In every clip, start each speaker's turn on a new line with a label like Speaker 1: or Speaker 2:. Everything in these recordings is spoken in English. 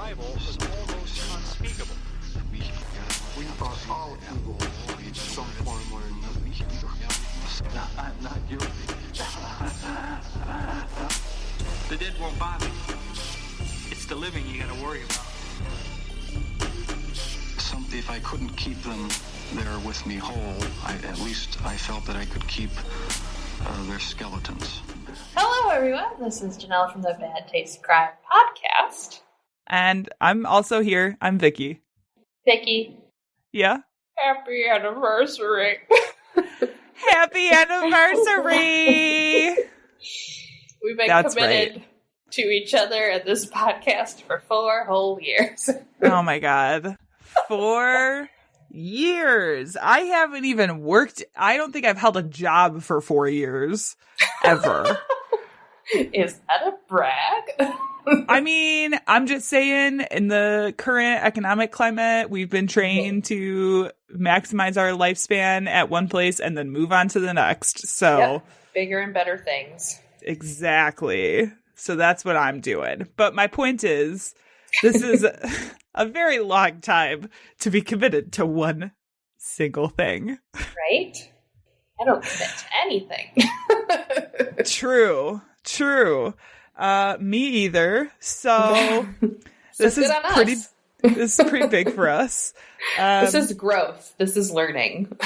Speaker 1: Bible was almost unspeakable.
Speaker 2: We are all evil in some form or another. I'm not guilty.
Speaker 1: The dead won't bother you. It's the living you gotta worry about.
Speaker 2: If I couldn't keep them there with me whole, at least I felt that I could keep their skeletons.
Speaker 3: Hello, everyone. This is Janelle from the Bad Taste Crime podcast.
Speaker 4: And I'm also here. I'm Vicky.
Speaker 3: Vicky.
Speaker 4: Yeah?
Speaker 3: Happy anniversary.
Speaker 4: Happy anniversary!
Speaker 3: We've been committed to each other at this podcast for 4 whole years.
Speaker 4: Oh my god. 4 years. I haven't even worked. I don't think I've held a job for 4 years. Ever.
Speaker 3: Is that a brag?
Speaker 4: I mean, I'm just saying, in the current economic climate, we've been trained to maximize our lifespan at one place and then move on to the next. So,
Speaker 3: yep. Bigger and better things.
Speaker 4: Exactly. So that's what I'm doing. But my point is, this is a very long time to be committed to one single thing.
Speaker 3: Right? I don't commit to anything.
Speaker 4: True. Me either. So this is pretty big for us.
Speaker 3: This is growth. This is learning.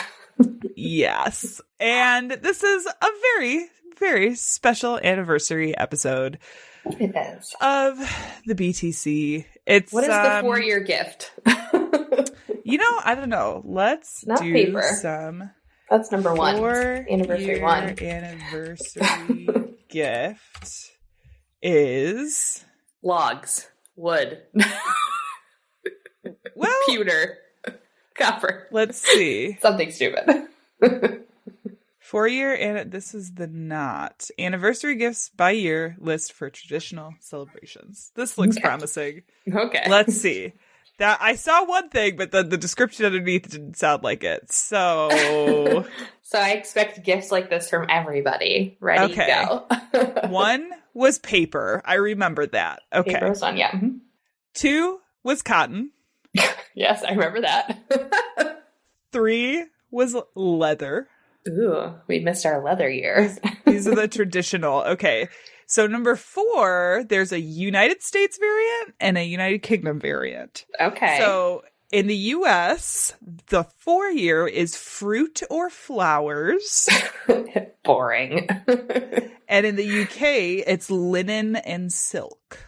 Speaker 4: Yes. And this is a very, very special anniversary episode.
Speaker 3: It is.
Speaker 4: Of the BTC.
Speaker 3: What is the 4-year gift?
Speaker 4: I don't know. Let's
Speaker 3: Not
Speaker 4: do
Speaker 3: paper.
Speaker 4: some.
Speaker 3: That's number 1.
Speaker 4: 4
Speaker 3: Anniversary 1.
Speaker 4: Anniversary gift is
Speaker 3: logs, wood, pewter, copper.
Speaker 4: Let's see.
Speaker 3: Something stupid.
Speaker 4: 4-year, and this is the not anniversary gifts by year list for traditional celebrations. This looks promising.
Speaker 3: Okay,
Speaker 4: let's see. That I saw one thing, but the description underneath didn't sound like it. So,
Speaker 3: I expect gifts like this from everybody. Ready to go.
Speaker 4: 1 was paper. I remember that. Okay,
Speaker 3: paper was on. Yeah.
Speaker 4: 2 was cotton.
Speaker 3: Yes, I remember that.
Speaker 4: 3 was leather.
Speaker 3: Ooh, we missed our leather years.
Speaker 4: These are the traditional. Okay. So number 4, there's a United States variant and a United Kingdom variant.
Speaker 3: Okay.
Speaker 4: So in the US, the 4-year is fruit or flowers.
Speaker 3: Boring.
Speaker 4: And in the UK, it's linen and silk.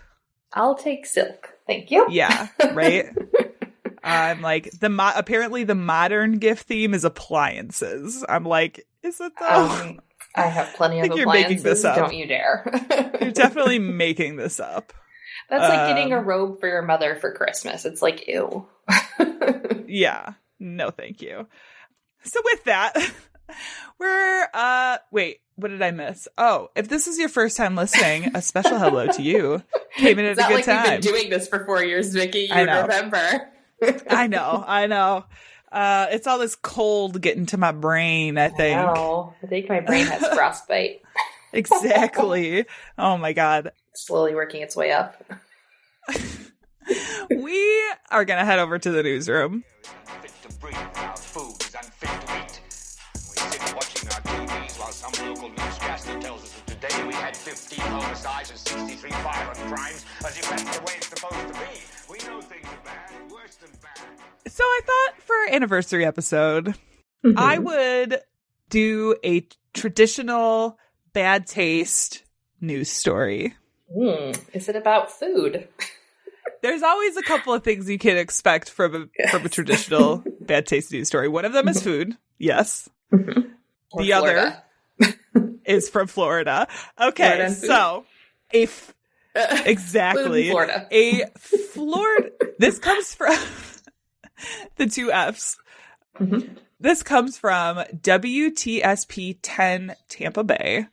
Speaker 3: I'll take silk. Thank you.
Speaker 4: Yeah, right? I'm like, apparently the modern gift theme is appliances. I'm like, is it though?
Speaker 3: I have plenty of
Speaker 4: you're
Speaker 3: appliances.
Speaker 4: Making this up.
Speaker 3: Don't you dare.
Speaker 4: You're definitely making this up.
Speaker 3: That's like getting a robe for your mother for Christmas. It's like, ew.
Speaker 4: Yeah. No, thank you. So with that, we're, wait, what did I miss? Oh, if this is your first time listening, a special hello to you. Came in at a good time.
Speaker 3: We've been doing this for 4 years, Vicky. You remember.
Speaker 4: I know. It's all this cold getting to my brain, I think.
Speaker 3: I think my brain has frostbite.
Speaker 4: Exactly. Oh my God.
Speaker 3: Slowly working its way up.
Speaker 4: We are going to head over to the newsroom.
Speaker 5: Unfit to breathe, our food is unfit to eat. We sit watching our TVs while some local newscaster tells us that today we had 15 homicides and 63 violent crimes, as if that's the way it's supposed to be. We know things are bad, worse than bad.
Speaker 4: So I thought for our anniversary episode, I would do a traditional bad taste news story.
Speaker 3: Is it about food?
Speaker 4: There's always a couple of things you can expect from a traditional bad taste news story. One of them is food. Yes. The other is from Florida. Okay, so exactly.
Speaker 3: Florida.
Speaker 4: This comes from the 2 F's. This comes from WTSP 10 Tampa Bay.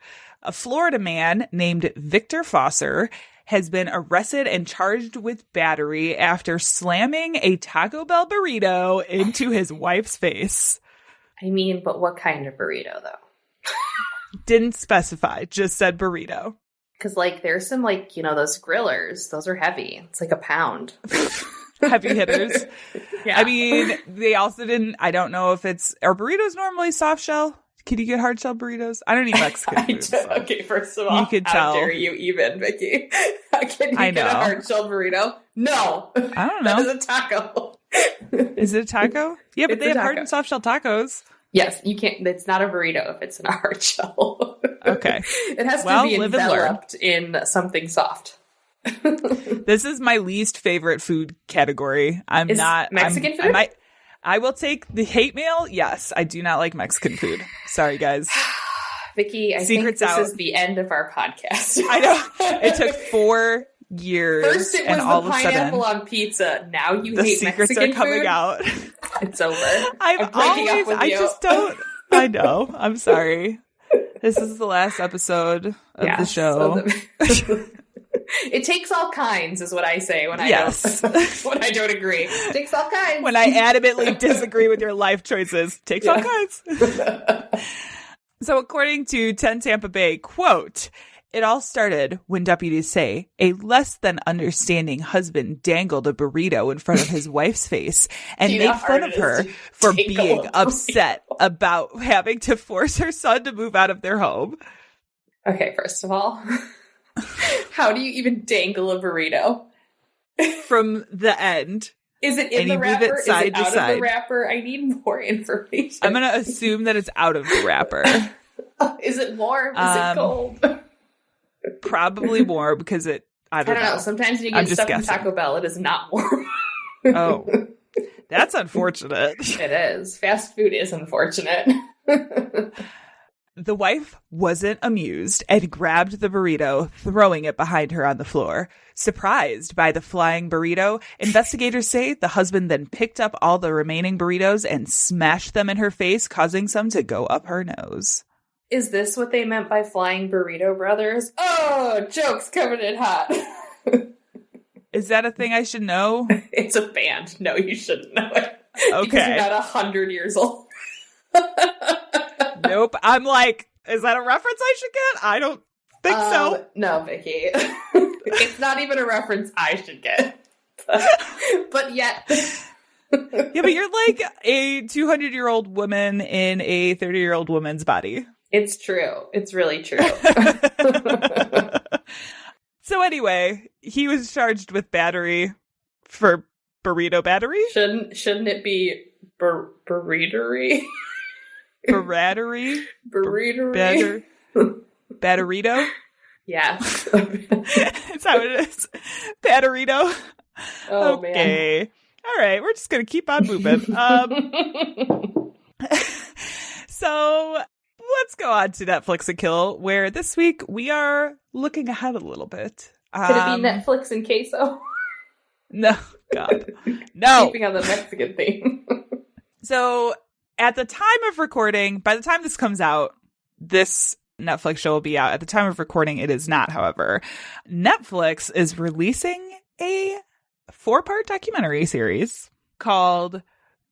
Speaker 4: A Florida man named Victor Fosser has been arrested and charged with battery after slamming a Taco Bell burrito into his wife's face.
Speaker 3: I mean, but what kind of burrito, though?
Speaker 4: Didn't specify, just said burrito.
Speaker 3: Because, like, there's some, like, you know, those grillers. Those are heavy. It's like a pound.
Speaker 4: Heavy hitters.
Speaker 3: Yeah.
Speaker 4: I mean, they also didn't, I don't know if are burritos normally soft shell? Can you get hard shell burritos? I don't eat Mexican food. So.
Speaker 3: Okay, first of all,
Speaker 4: you could
Speaker 3: how
Speaker 4: tell.
Speaker 3: dare you even, Vicky? Can you get a hard shell burrito? No.
Speaker 4: I don't know.
Speaker 3: That is a taco.
Speaker 4: Is it a taco? Yeah, but they have hard and soft shell tacos.
Speaker 3: Yes, you can't. It's not a burrito if it's in a hard shell.
Speaker 4: Okay.
Speaker 3: It has to be enveloped in something soft.
Speaker 4: This is my least favorite food category.
Speaker 3: Mexican food?
Speaker 4: I will take the hate mail. Yes, I do not like Mexican food. Sorry, guys.
Speaker 3: Vicky, I think this is the end of our podcast.
Speaker 4: I know. It took 4 years.
Speaker 3: First it was
Speaker 4: and all
Speaker 3: the
Speaker 4: of a
Speaker 3: pineapple
Speaker 4: sudden,
Speaker 3: on pizza. Now you
Speaker 4: the
Speaker 3: hate
Speaker 4: secrets
Speaker 3: Mexican
Speaker 4: are coming
Speaker 3: food?
Speaker 4: out.
Speaker 3: It's over.
Speaker 4: I'm
Speaker 3: breaking up with you.
Speaker 4: I just don't. I know. I'm sorry. This is the last episode of the show.
Speaker 3: It takes all kinds, is what I say when I don't agree. It takes all kinds.
Speaker 4: When I adamantly disagree with your life choices, takes all kinds. So according to 10 Tampa Bay, quote, "It all started when deputies say a less than understanding husband dangled a burrito in front of his wife's face and made fun of her for being upset about having to force her son to move out of their home."
Speaker 3: Okay, first of all, how do you even dangle a burrito?
Speaker 4: From the end.
Speaker 3: Is it in the wrapper? Is it out of the wrapper? I need more information.
Speaker 4: I'm going to assume that it's out of the wrapper.
Speaker 3: Is it warm? Is it cold?
Speaker 4: Probably warm because I don't know.
Speaker 3: Sometimes when you get stuff from Taco Bell, it is not warm.
Speaker 4: Oh, that's unfortunate.
Speaker 3: It is. Fast food is unfortunate.
Speaker 4: The wife wasn't amused and grabbed the burrito, throwing it behind her on the floor. Surprised by the flying burrito, investigators say the husband then picked up all the remaining burritos and smashed them in her face, causing some to go up her nose.
Speaker 3: Is this what they meant by flying burrito brothers? Oh, jokes coming in hot.
Speaker 4: Is that a thing I should know?
Speaker 3: It's a band. No, you shouldn't know it.
Speaker 4: Okay.
Speaker 3: Because you're not 100 years old.
Speaker 4: Nope. I'm like, is that a reference I should get? I don't think so.
Speaker 3: No, Vicky. It's not even a reference I should get. But yet.
Speaker 4: Yeah, but you're like a 200-year-old woman in a 30-year-old woman's body.
Speaker 3: It's true. It's really true.
Speaker 4: So anyway, he was charged with battery for burrito battery.
Speaker 3: Shouldn't it be burritory?
Speaker 4: Barattery?
Speaker 3: Burritory?
Speaker 4: Batterito?
Speaker 3: Yeah.
Speaker 4: That's how it is. Batterito.
Speaker 3: Oh,
Speaker 4: okay. Man. All right, we're just going to keep on moving. So let's go on to Netflix and Kill, where this week we are looking ahead a little bit.
Speaker 3: Could it be Netflix and queso?
Speaker 4: No, God. No.
Speaker 3: Keeping on the Mexican theme.
Speaker 4: So at the time of recording, by the time this comes out, this Netflix show will be out. At the time of recording, it is not, however. Netflix is releasing a 4-part documentary series called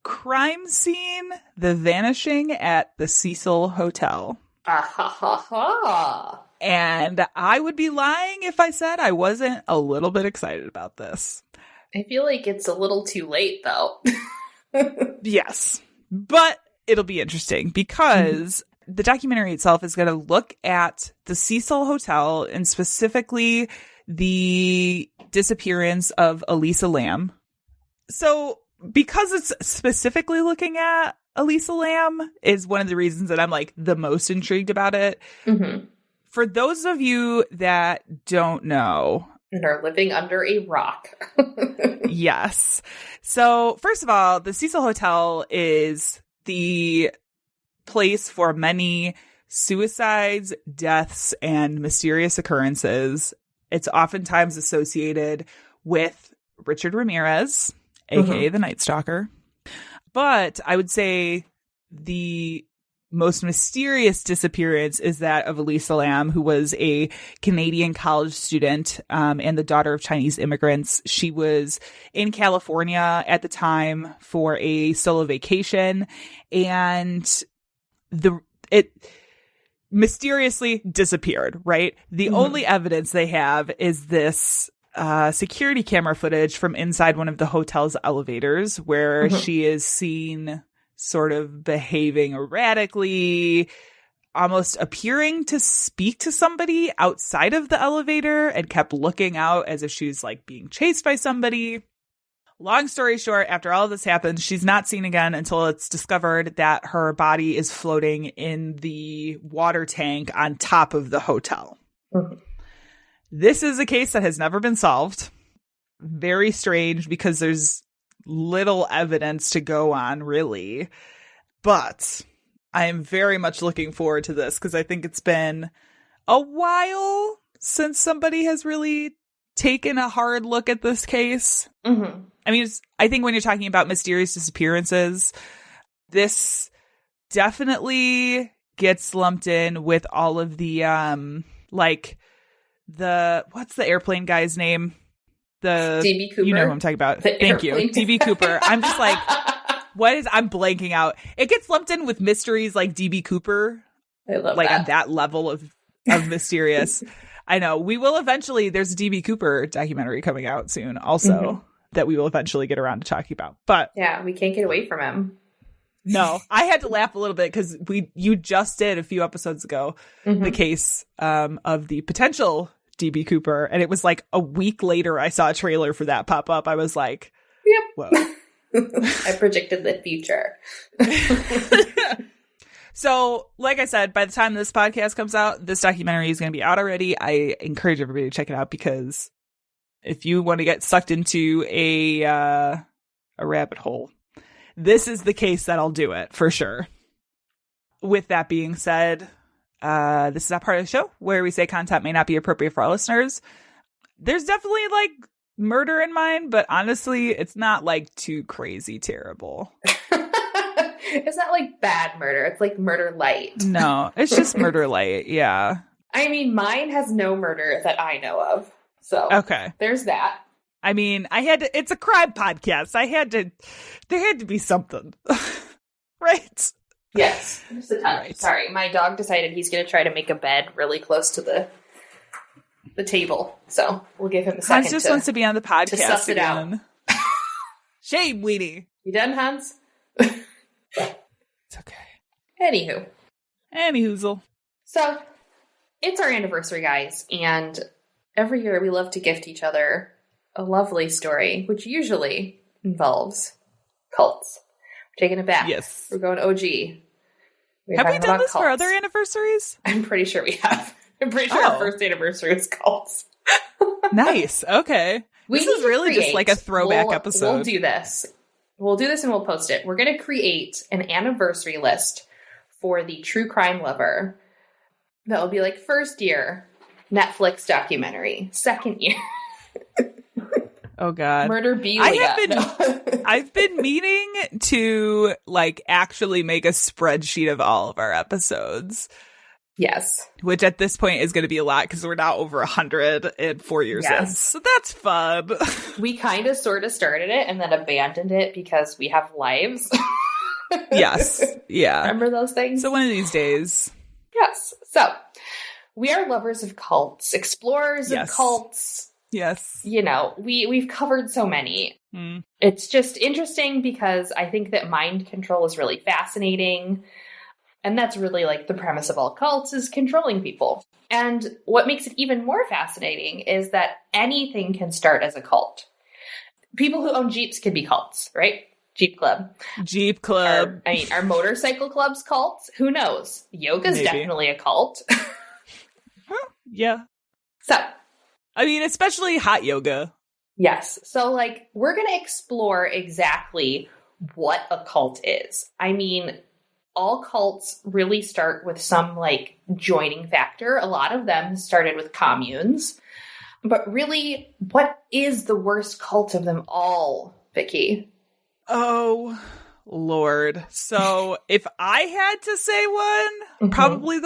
Speaker 4: Crime Scene: The Vanishing at the Cecil Hotel. And I would be lying if I said I wasn't a little bit excited about this.
Speaker 3: I feel like it's a little too late, though.
Speaker 4: Yes, but it'll be interesting because the documentary itself is going to look at the Cecil Hotel and specifically the disappearance of Elisa Lam. So because it's specifically looking at Elisa Lam is one of the reasons that I'm like the most intrigued about it.
Speaker 3: Mm-hmm.
Speaker 4: For those of you that don't know,
Speaker 3: and are living under a rock.
Speaker 4: Yes. So first of all, the Cecil Hotel is the place for many suicides, deaths, and mysterious occurrences. It's oftentimes associated with Richard Ramirez, aka the Night Stalker. But I would say the most mysterious disappearance is that of Elisa Lam, who was a Canadian college student and the daughter of Chinese immigrants. She was in California at the time for a solo vacation, and mysteriously disappeared, right? The only evidence they have is this security camera footage from inside one of the hotel's elevators where she is seen sort of behaving erratically, almost appearing to speak to somebody outside of the elevator and kept looking out as if she was like being chased by somebody. Long story short, after all of this happens, she's not seen again until it's discovered that her body is floating in the water tank on top of the hotel. This is a case that has never been solved. Very strange because there's little evidence to go on, really. But I am very much looking forward to this because I think it's been a while since somebody has really taken a hard look at this case. I mean, I think when you're talking about mysterious disappearances, this definitely gets lumped in with all of the, what's the airplane guy's name?
Speaker 3: DB Cooper.
Speaker 4: You know who I'm talking about. Thank you. DB Cooper. I'm just like, I'm blanking out. It gets lumped in with mysteries like DB Cooper.
Speaker 3: I love
Speaker 4: like
Speaker 3: that.
Speaker 4: On that level of mysterious. I know. We will eventually, there's a DB Cooper documentary coming out soon also that we will eventually get around to talking about. But
Speaker 3: yeah, we can't get away from him.
Speaker 4: No, I had to laugh a little bit because you just did a few episodes ago the case of the potential DB Cooper, and it was like a week later I saw a trailer for that pop up. I was like,
Speaker 3: yep.
Speaker 4: Whoa.
Speaker 3: I predicted the future.
Speaker 4: So, like I said, by the time this podcast comes out, this documentary is going to be out already. I encourage everybody to check it out because if you want to get sucked into a rabbit hole, this is the case that'll do it for sure. With that being said, this is that part of the show where we say content may not be appropriate for our listeners. There's definitely like murder in mind, but honestly, it's not like too crazy terrible.
Speaker 3: It's not like bad murder. It's like murder light.
Speaker 4: No, it's just murder light. Yeah.
Speaker 3: I mean, mine has no murder that I know of. So
Speaker 4: okay,
Speaker 3: there's that.
Speaker 4: I mean, it's a crime podcast. There had to be something. Right?
Speaker 3: Yes. Just a ton. Right. Sorry, my dog decided he's going to try to make a bed really close to the table. So we'll give him a second.
Speaker 4: Hans just wants to be on the podcast
Speaker 3: to suss it
Speaker 4: again. Out. Shame, Weenie.
Speaker 3: You done, Hans?
Speaker 4: It's okay.
Speaker 3: Anywho.
Speaker 4: Anyhoozle.
Speaker 3: So, it's our anniversary, guys, and every year we love to gift each other a lovely story, which usually involves cults. We're taking it back.
Speaker 4: Yes.
Speaker 3: We're going OG.
Speaker 4: Have we done this cults for other anniversaries?
Speaker 3: I'm pretty sure we have. I'm pretty sure our first anniversary was cults.
Speaker 4: Nice. Okay. This is really just like a throwback episode.
Speaker 3: We'll do this. We'll do this and we'll post it. We're going to create an anniversary list for the true crime lover. That will be like first year Netflix documentary, second year.
Speaker 4: Oh God.
Speaker 3: Murder B.
Speaker 4: I've been meaning to like actually make a spreadsheet of all of our episodes.
Speaker 3: Yes.
Speaker 4: Which at this point is going to be a lot because we're now over 100 in 4 years in. So that's fun.
Speaker 3: We kind of sort of started it and then abandoned it because we have lives.
Speaker 4: Yes. Yeah.
Speaker 3: Remember those things?
Speaker 4: So one of these days.
Speaker 3: Yes. So we are lovers of cults, explorers of cults.
Speaker 4: Yes.
Speaker 3: You know, we've covered so many.
Speaker 4: Mm.
Speaker 3: It's just interesting because I think that mind control is really fascinating. And that's really like the premise of all cults is controlling people. And what makes it even more fascinating is that anything can start as a cult. People who own Jeeps can be cults, right? Jeep Club.
Speaker 4: Jeep Club.
Speaker 3: Our motorcycle club's cults? Who knows? Yoga's definitely a cult.
Speaker 4: Yeah.
Speaker 3: So.
Speaker 4: I mean, especially hot yoga.
Speaker 3: Yes. So, like, we're going to explore exactly what a cult is. I mean, all cults really start with some, like, joining factor. A lot of them started with communes. But really, what is the worst cult of them all, Vicky?
Speaker 4: Oh, Lord. So, if I had to say one, probably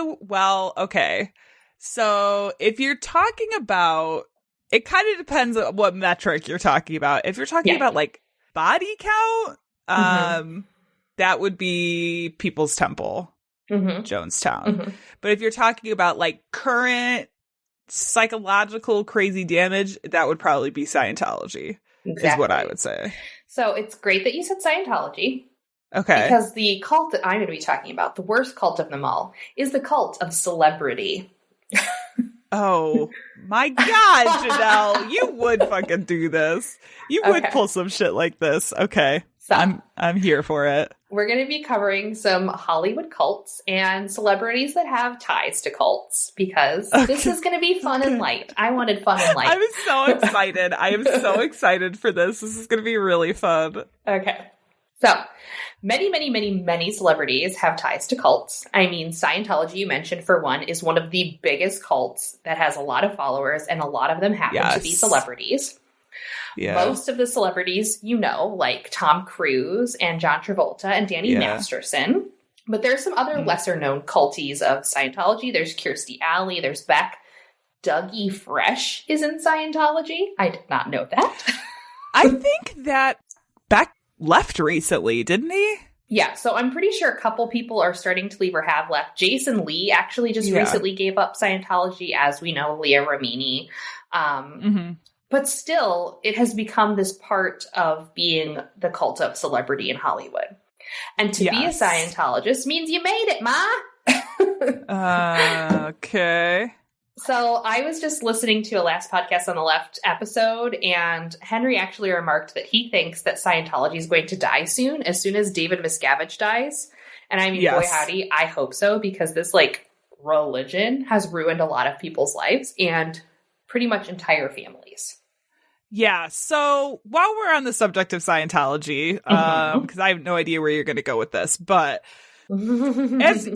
Speaker 4: okay. So, if you're talking about, it kind of depends on what metric you're talking about. If you're talking about, like, body count, that would be People's Temple. Jonestown. But if you're talking about like current psychological crazy damage, that would probably be Scientology, is what I would say.
Speaker 3: So it's great that you said Scientology.
Speaker 4: Okay.
Speaker 3: Because the cult that I'm going to be talking about, the worst cult of them all, is the cult of celebrity.
Speaker 4: Oh my God, Janelle, you would fucking do this. You would pull some shit like this. Okay. So, I'm here for it.
Speaker 3: We're going to be covering some Hollywood cults and celebrities that have ties to cults, because this is going to be fun and light. I wanted fun and light.
Speaker 4: I'm so excited. I am so excited for this. This is going to be really fun.
Speaker 3: Okay. So, many celebrities have ties to cults. I mean, Scientology, you mentioned, for one, is one of the biggest cults that has a lot of followers, and a lot of them happen to be celebrities. Yeah. Most of the celebrities, like Tom Cruise and John Travolta and Danny Masterson. But there's some other lesser-known culties of Scientology. There's Kirstie Alley. There's Beck. Dougie Fresh is in Scientology. I did not know that.
Speaker 4: I think that Beck left recently, didn't he?
Speaker 3: Yeah, so I'm pretty sure a couple people are starting to leave or have left. Jason Lee actually just recently gave up Scientology, as we know, Leah Remini. But still, it has become this part of being the cult of celebrity in Hollywood. And to be a Scientologist means you made it, Ma!
Speaker 4: Okay.
Speaker 3: So I was just listening to a Last Podcast on the Left episode, and Henry actually remarked that he thinks that Scientology is going to die soon as David Miscavige dies. And I mean, boy howdy, I hope so, because this, religion has ruined a lot of people's lives and pretty much entire families.
Speaker 4: Yeah, so while we're on the subject of Scientology, because I have no idea where you're going to go with this, but as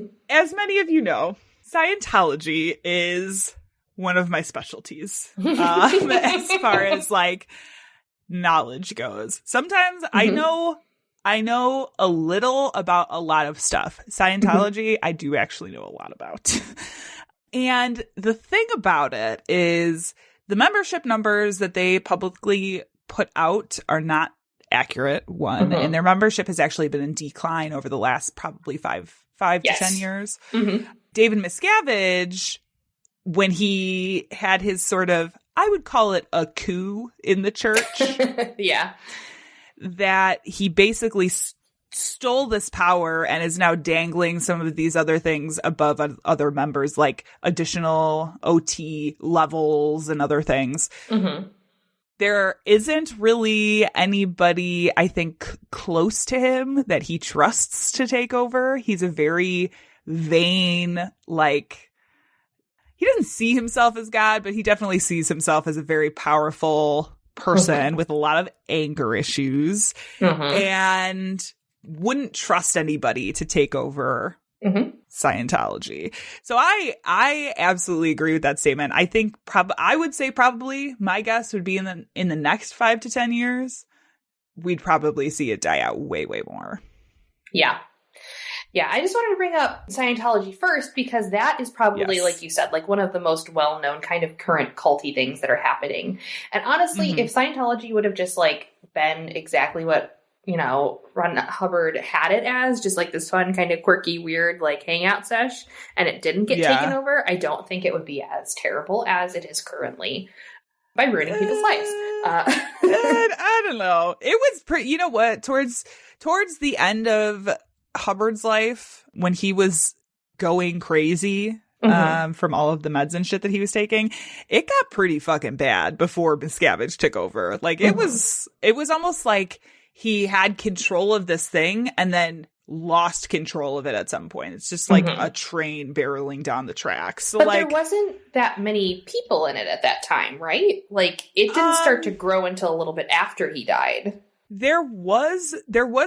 Speaker 4: many of you know, Scientology is one of my specialties as far as knowledge goes. Sometimes I know a little about a lot of stuff. Scientology, I do actually know a lot about. And the thing about it is the membership numbers that they publicly put out are not accurate, one, and their membership has actually been in decline over the last probably five to 10 years. David Miscavige, when he had his sort of, I would call it a coup in the church. That he basically stole this power and is now dangling some of these other things above other members, like additional OT levels and other things. There isn't really anybody, I think, close to him that he trusts to take over. He's a very vain, he doesn't see himself as God, but he definitely sees himself as a very powerful person with a lot of anger issues and wouldn't trust anybody to take over Scientology. So I absolutely agree with that statement. I think I would say probably my guess would be in the next 5 to 10 years, we'd probably see it die out way, way more.
Speaker 3: Yeah. Yeah, I just wanted to bring up Scientology first because that is probably, like you said, one of the most well-known kind of current culty things that are happening. And honestly, if Scientology would have just, been exactly what, Ron Hubbard had it as, just this fun kind of quirky, weird, hangout sesh, and it didn't get taken over, I don't think it would be as terrible as it is currently by ruining people's lives.
Speaker 4: I don't know. It was pretty, you know what, towards the end of Hubbard's life, when he was going crazy from all of the meds and shit that he was taking, it got pretty fucking bad before Miscavige took over. It was almost like he had control of this thing and then lost control of it at some point. It's just a train barreling down the tracks. So,
Speaker 3: but there wasn't that many people in it at that time, right? It didn't start to grow until a little bit after he died.
Speaker 4: There was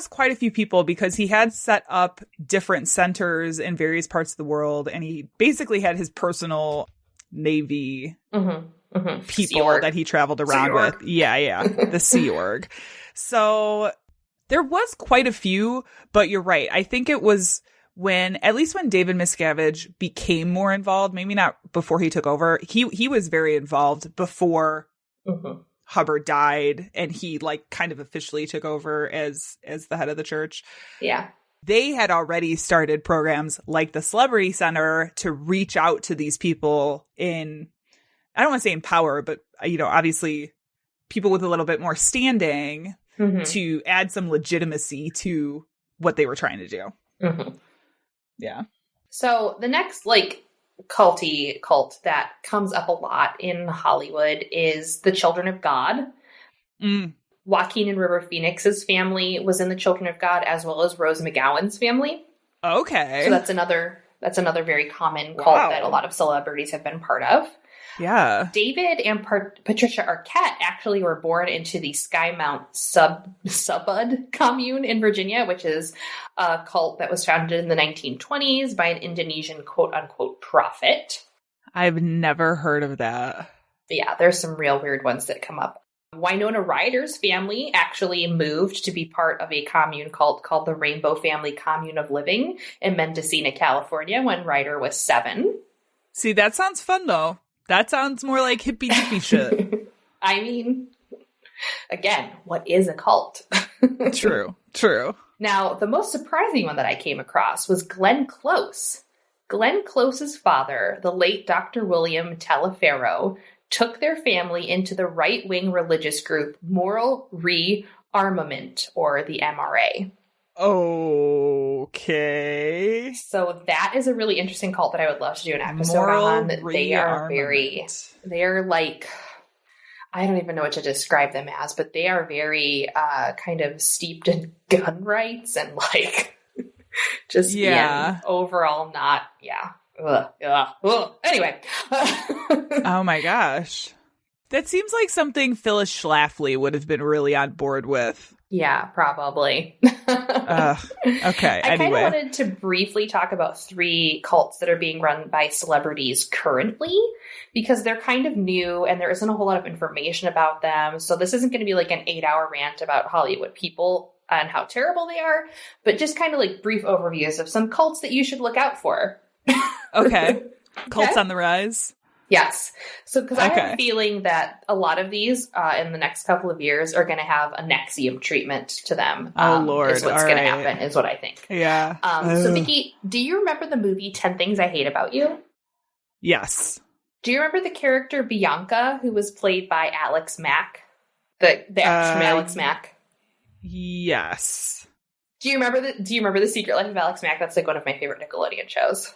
Speaker 4: quite a few people because he had set up different centers in various parts of the world, and he basically had his personal Navy people that he traveled around with. Yeah, the Sea Org. So there was quite a few, but you're right. I think it was at least when David Miscavige became more involved, maybe not before he took over. He was very involved before Hubbard died and he kind of officially took over as the head of the church.
Speaker 3: Yeah.
Speaker 4: they had already started programs like the Celebrity Center to reach out to these people in, I don't want to say in power, but, obviously people with a little bit more standing to add some legitimacy to what they were trying to do.
Speaker 3: Mm-hmm.
Speaker 4: Yeah.
Speaker 3: So the next, culty cult that comes up a lot in Hollywood is the Children of God.
Speaker 4: Mm.
Speaker 3: Joaquin and River Phoenix's family was in the Children of God, as well as Rose McGowan's family.
Speaker 4: Okay.
Speaker 3: So that's another very common cult that a lot of celebrities have been part of.
Speaker 4: Yeah.
Speaker 3: David and Patricia Arquette actually were born into the Skymount Subud commune in Virginia, which is a cult that was founded in the 1920s by an Indonesian quote-unquote prophet.
Speaker 4: I've never heard of that.
Speaker 3: Yeah, there's some real weird ones that come up. Winona Ryder's family actually moved to be part of a commune cult called the Rainbow Family Commune of Living in Mendocino, California, when Ryder was 7.
Speaker 4: See, that sounds fun, though. That sounds more like hippy-dippy shit.
Speaker 3: I mean, again, what is a cult?
Speaker 4: True.
Speaker 3: Now, the most surprising one that I came across was Glenn Close. Glenn Close's father, the late Dr. William Talaferro, took their family into the right-wing religious group Moral Rearmament, or the MRA.
Speaker 4: Okay.
Speaker 3: So that is a really interesting cult that I would love to do an episode on. They are like, I don't even know what to describe them as, but they are very kind of steeped in gun rights and just being overall not, Anyway.
Speaker 4: Oh my gosh. That seems like something Phyllis Schlafly would have been really on board with.
Speaker 3: Yeah, probably.
Speaker 4: Okay,
Speaker 3: I
Speaker 4: anyway.
Speaker 3: kind of wanted to briefly talk about 3 cults that are being run by celebrities currently, because they're kind of new and there isn't a whole lot of information about them. So this isn't going to be like an 8-hour rant about Hollywood people and how terrible they are, but just kind of brief overviews of some cults that you should look out for.
Speaker 4: Okay. Cults on the rise?
Speaker 3: Yes. So, because I have a feeling that a lot of these in the next couple of years are going to have a NXIVM treatment to them.
Speaker 4: Oh, Lord.
Speaker 3: Is what's going to happen, is what I think.
Speaker 4: Yeah.
Speaker 3: So, Vicky, do you remember the movie 10 Things I Hate About You?
Speaker 4: Yes.
Speaker 3: Do you remember the character Bianca, who was played by Alex Mack? The actress from Alex Mack?
Speaker 4: Yes.
Speaker 3: Do you remember the Secret Life of Alex Mack? That's one of my favorite Nickelodeon shows.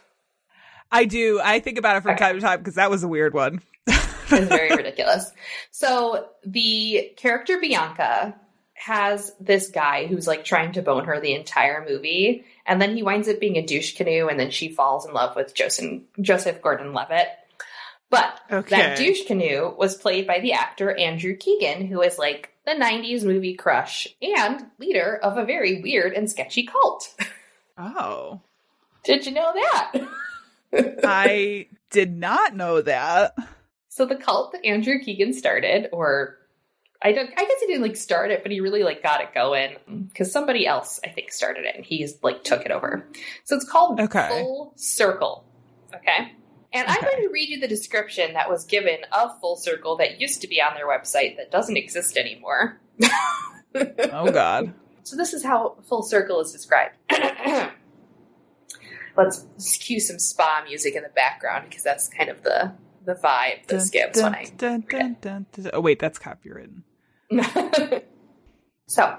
Speaker 4: I do. I think about it from time to time because that was a weird one.
Speaker 3: It's very ridiculous. So the character Bianca has this guy who's trying to bone her the entire movie. And then he winds up being a douche canoe. And then she falls in love with Joseph Gordon-Levitt. But that douche canoe was played by the actor Andrew Keegan, who is the 90s movie crush and leader of a very weird and sketchy cult.
Speaker 4: Oh.
Speaker 3: Did you know that?
Speaker 4: I did not know that.
Speaker 3: So the cult that Andrew Keegan started, or I guess he didn't start it, but he really got it going because somebody else I think started it and he's took it over. So it's called Full Circle. Okay. And I'm going to read you the description that was given of Full Circle that used to be on their website that doesn't exist anymore.
Speaker 4: Oh God.
Speaker 3: So this is how Full Circle is described. Let's cue some spa music in the background because that's kind of the vibe this gives when I read it.
Speaker 4: Oh wait, that's copywritten.
Speaker 3: So,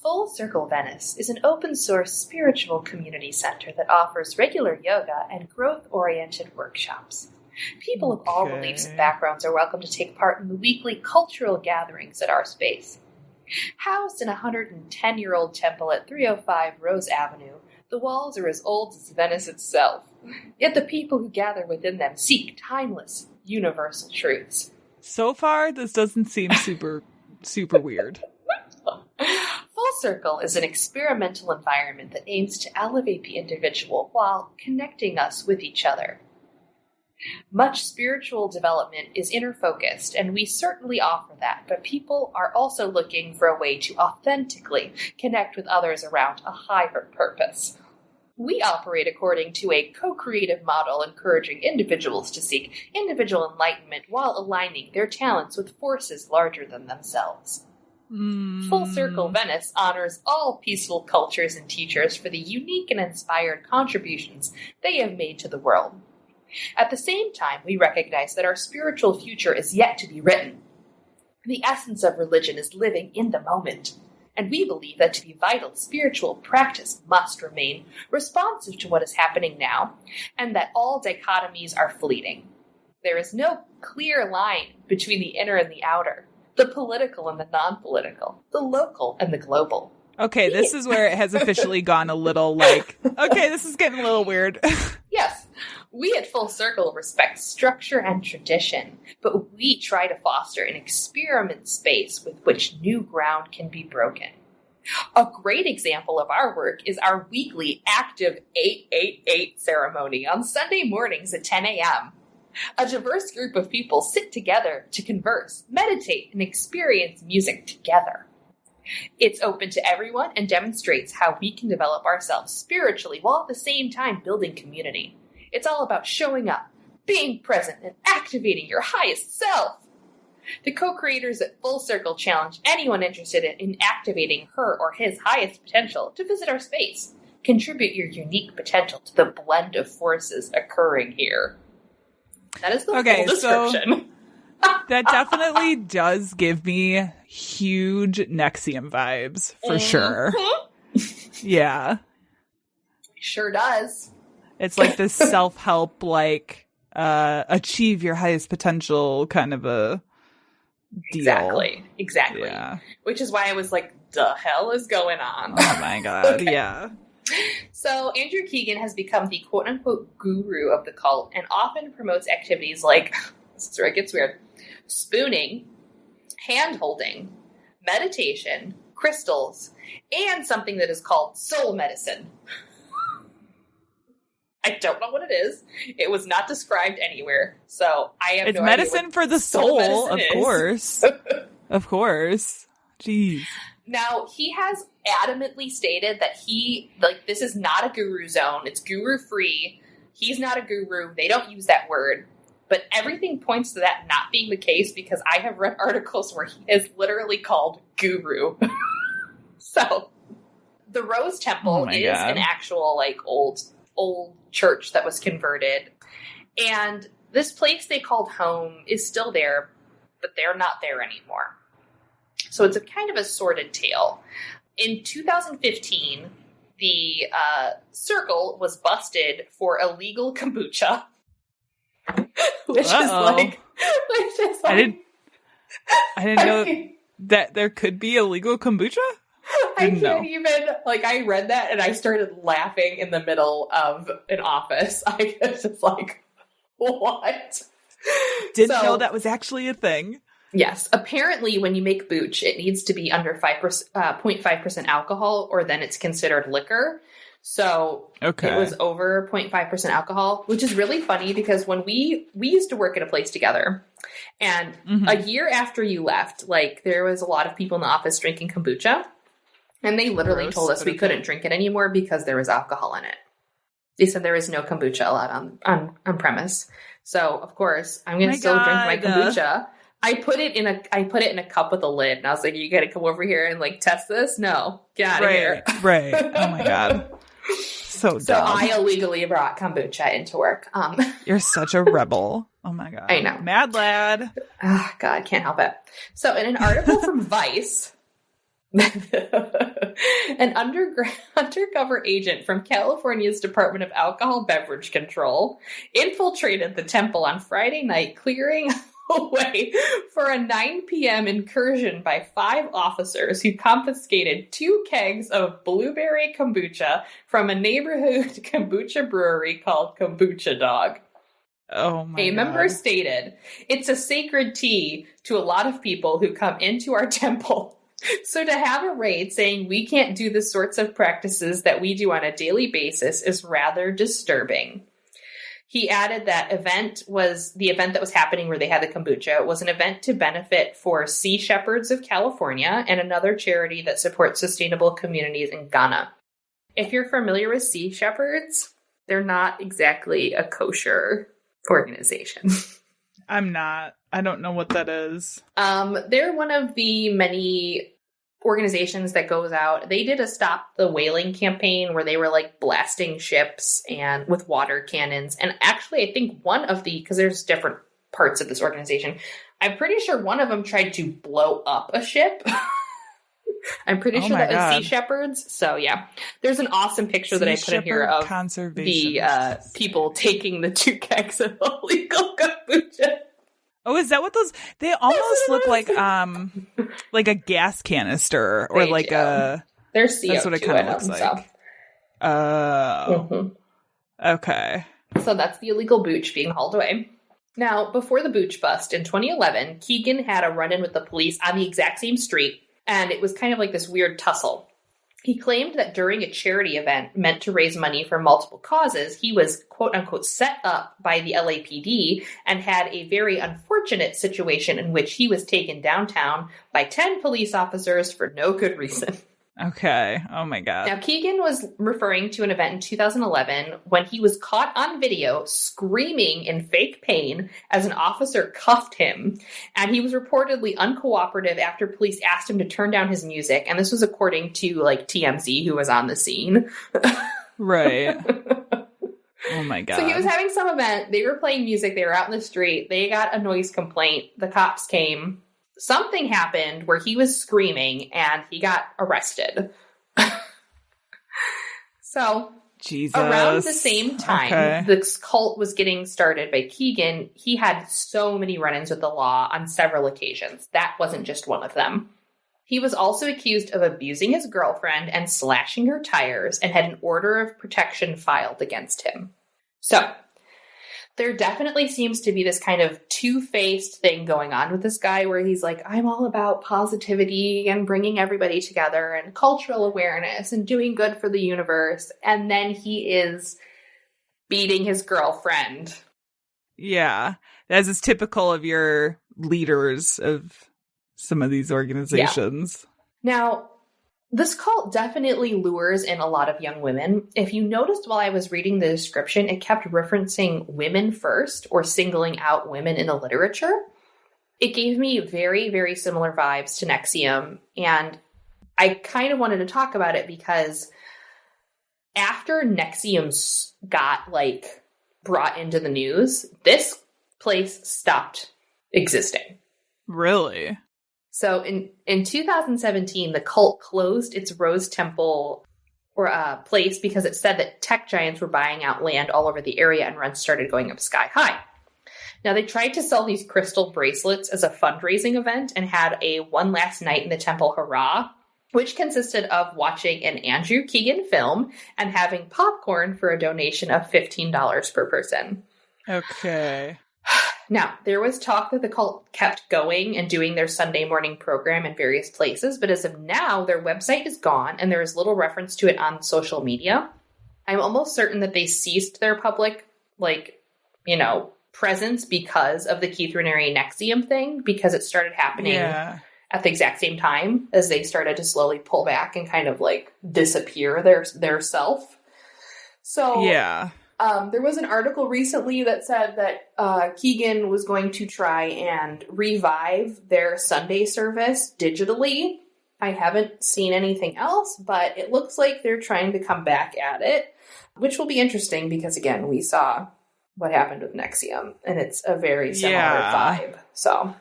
Speaker 3: Full Circle Venice is an open-source spiritual community center that offers regular yoga and growth-oriented workshops. People of all beliefs and backgrounds are welcome to take part in the weekly cultural gatherings at our space. Housed in a 110-year-old temple at 305 Rose Avenue, the walls are as old as Venice itself, yet the people who gather within them seek timeless, universal truths.
Speaker 4: So far, this doesn't seem super weird.
Speaker 3: Full Circle is an experimental environment that aims to elevate the individual while connecting us with each other. Much spiritual development is inner-focused, and we certainly offer that, but people are also looking for a way to authentically connect with others around a higher purpose. We operate according to a co-creative model encouraging individuals to seek individual enlightenment while aligning their talents with forces larger than themselves. Full Circle Venice honors all peaceful cultures and teachers for the unique and inspired contributions they have made to the world. At the same time, we recognize that our spiritual future is yet to be written. The essence of religion is living in the moment, and we believe that to be vital, spiritual practice must remain responsive to what is happening now, and that all dichotomies are fleeting. There is no clear line between the inner and the outer, the political and the non-political, the local and the global.
Speaker 4: Okay, this is where it has officially gone a little like, okay, this is getting a little weird.
Speaker 3: Yes, we at Full Circle respect structure and tradition, but we try to foster an experiment space with which new ground can be broken. A great example of our work is our weekly active 888 ceremony on Sunday mornings at 10 a.m. A diverse group of people sit together to converse, meditate, and experience music together. It's open to everyone and demonstrates how we can develop ourselves spiritually while at the same time building community. It's all about showing up, being present, and activating your highest self. The co-creators at Full Circle challenge anyone interested in activating her or his highest potential to visit our space. Contribute your unique potential to the blend of forces occurring here. That is the full description.
Speaker 4: So that definitely does give me huge NXIVM vibes, for sure. Yeah.
Speaker 3: Sure does.
Speaker 4: It's like this self-help, like, achieve your highest potential kind of a deal.
Speaker 3: Exactly.
Speaker 4: Yeah.
Speaker 3: Which is why I was like, the hell is going on?
Speaker 4: Oh my god,
Speaker 3: Okay.
Speaker 4: Yeah.
Speaker 3: So Andrew Keegan has become the quote-unquote guru of the cult and often promotes activities like, this is where it gets weird, spooning, hand-holding, meditation, crystals, and something that is called soul medicine. I don't know what it is. It was not described anywhere, so I have
Speaker 4: It's
Speaker 3: no
Speaker 4: medicine
Speaker 3: idea what
Speaker 4: for the soul, of
Speaker 3: is.
Speaker 4: course. Of course. Jeez.
Speaker 3: Now, he has adamantly stated that this is not a guru zone. It's guru-free. He's not a guru. They don't use that word. But everything points to that not being the case because I have read articles where he is literally called guru. So, the Rose Temple is an actual, like, old church that was converted. And this place they called home is still there, but they're not there anymore. So it's a kind of a sordid tale. In 2015, the circle was busted for illegal kombucha, which is like
Speaker 4: I didn't know that there could be illegal kombucha.
Speaker 3: I can't even, like, I read that and I started laughing in the middle of an office. I was just like, what?
Speaker 4: Didn't know that was actually a thing.
Speaker 3: Yes. Apparently, when you make booch, it needs to be under 0.5% alcohol, or then it's considered liquor. So it was over 0.5% alcohol, which is really funny because when we used to work at a place together, and a year after you left, like, there was a lot of people in the office drinking kombucha, and they literally told us we couldn't drink it anymore because there was alcohol in it. They said there is no kombucha allowed on premise. So, of course, I'm going to still drink my kombucha. I put it in a cup with a lid, and I was like, "You got to come over here and, like, test this." No, get out of here.
Speaker 4: Right. Oh my god, so dumb.
Speaker 3: So I illegally brought kombucha into work.
Speaker 4: You're such a rebel. Oh my god,
Speaker 3: I know,
Speaker 4: mad lad.
Speaker 3: Oh god, can't help it. So in an article from Vice, an undercover agent from California's Department of Alcohol Beverage Control infiltrated the temple on Friday night, clearing away for a 9 p.m. incursion by 5 officers who confiscated 2 kegs of blueberry kombucha from a neighborhood kombucha brewery called Kombucha Dog.
Speaker 4: Oh my God.
Speaker 3: A member stated, "It's a sacred tea to a lot of people who come into our temple. So to have a raid saying we can't do the sorts of practices that we do on a daily basis is rather disturbing." He added that the event that was happening where they had the kombucha was an event to benefit for Sea Shepherds of California and another charity that supports sustainable communities in Ghana. If you're familiar with Sea Shepherds, they're not exactly a kosher organization.
Speaker 4: I'm not. I don't know what that is.
Speaker 3: They're one of the many organizations that goes out. They did a Stop the Whaling campaign where they were like blasting ships and with water cannons. And actually, I think one of because there's different parts of this organization, I'm pretty sure one of them tried to blow up a ship. I'm pretty sure that was Sea Shepherds. So yeah, there's an awesome picture that I put in here of the people taking the 2 kegs of illegal kombucha.
Speaker 4: Oh, is that what those? They almost look like a gas canister or
Speaker 3: they do. There's CO2
Speaker 4: that's what it kind of looks like.
Speaker 3: So.
Speaker 4: Okay.
Speaker 3: So that's the illegal booch being hauled away. Now, before the booch bust in 2011, Keegan had a run-in with the police on the exact same street. And it was kind of like this weird tussle. He claimed that during a charity event meant to raise money for multiple causes, he was, quote-unquote, set up by the LAPD and had a very unfortunate situation in which he was taken downtown by 10 police officers for no good reason.
Speaker 4: Okay. Oh, my God.
Speaker 3: Now, Keegan was referring to an event in 2011 when he was caught on video screaming in fake pain as an officer cuffed him. And he was reportedly uncooperative after police asked him to turn down his music. And this was according to, like, TMZ, who was on the scene.
Speaker 4: Right. Oh, my God.
Speaker 3: So he was having some event. They were playing music. They were out in the street. They got a noise complaint. The cops came. Something happened where he was screaming and he got arrested. So,
Speaker 4: Jesus.
Speaker 3: Around the same time this cult was getting started by Keegan, he had so many run-ins with the law on several occasions. That wasn't just one of them. He was also accused of abusing his girlfriend and slashing her tires and had an order of protection filed against him. So, there definitely seems to be this kind of two-faced thing going on with this guy where he's like, I'm all about positivity and bringing everybody together and cultural awareness and doing good for the universe. And then he is beating his girlfriend.
Speaker 4: Yeah. As is typical of your leaders of some of these organizations.
Speaker 3: Yeah. Now, this cult definitely lures in a lot of young women. If you noticed while I was reading the description, it kept referencing women first or singling out women in the literature. It gave me very, very similar vibes to NXIVM. And I kind of wanted to talk about it because after NXIVM got brought into the news, this place stopped existing.
Speaker 4: Really?
Speaker 3: So in 2017, the cult closed its Rose Temple place because it said that tech giants were buying out land all over the area and rents started going up sky high. Now, they tried to sell these crystal bracelets as a fundraising event and had a one last night in the temple hurrah, which consisted of watching an Andrew Keegan film and having popcorn for a donation of $15 per person.
Speaker 4: Okay.
Speaker 3: Now, there was talk that the cult kept going and doing their Sunday morning program in various places, but as of now, their website is gone and there is little reference to it on social media. I'm almost certain that they ceased their public, presence because of the Keith Raniere NXIVM thing, because it started happening at the exact same time as they started to slowly pull back and kind of disappear their self. So
Speaker 4: yeah.
Speaker 3: There was an article recently that said that Keegan was going to try and revive their Sunday service digitally. I haven't seen anything else, but it looks like they're trying to come back at it, which will be interesting because, again, we saw what happened with NXIVM, and it's a very similar vibe. So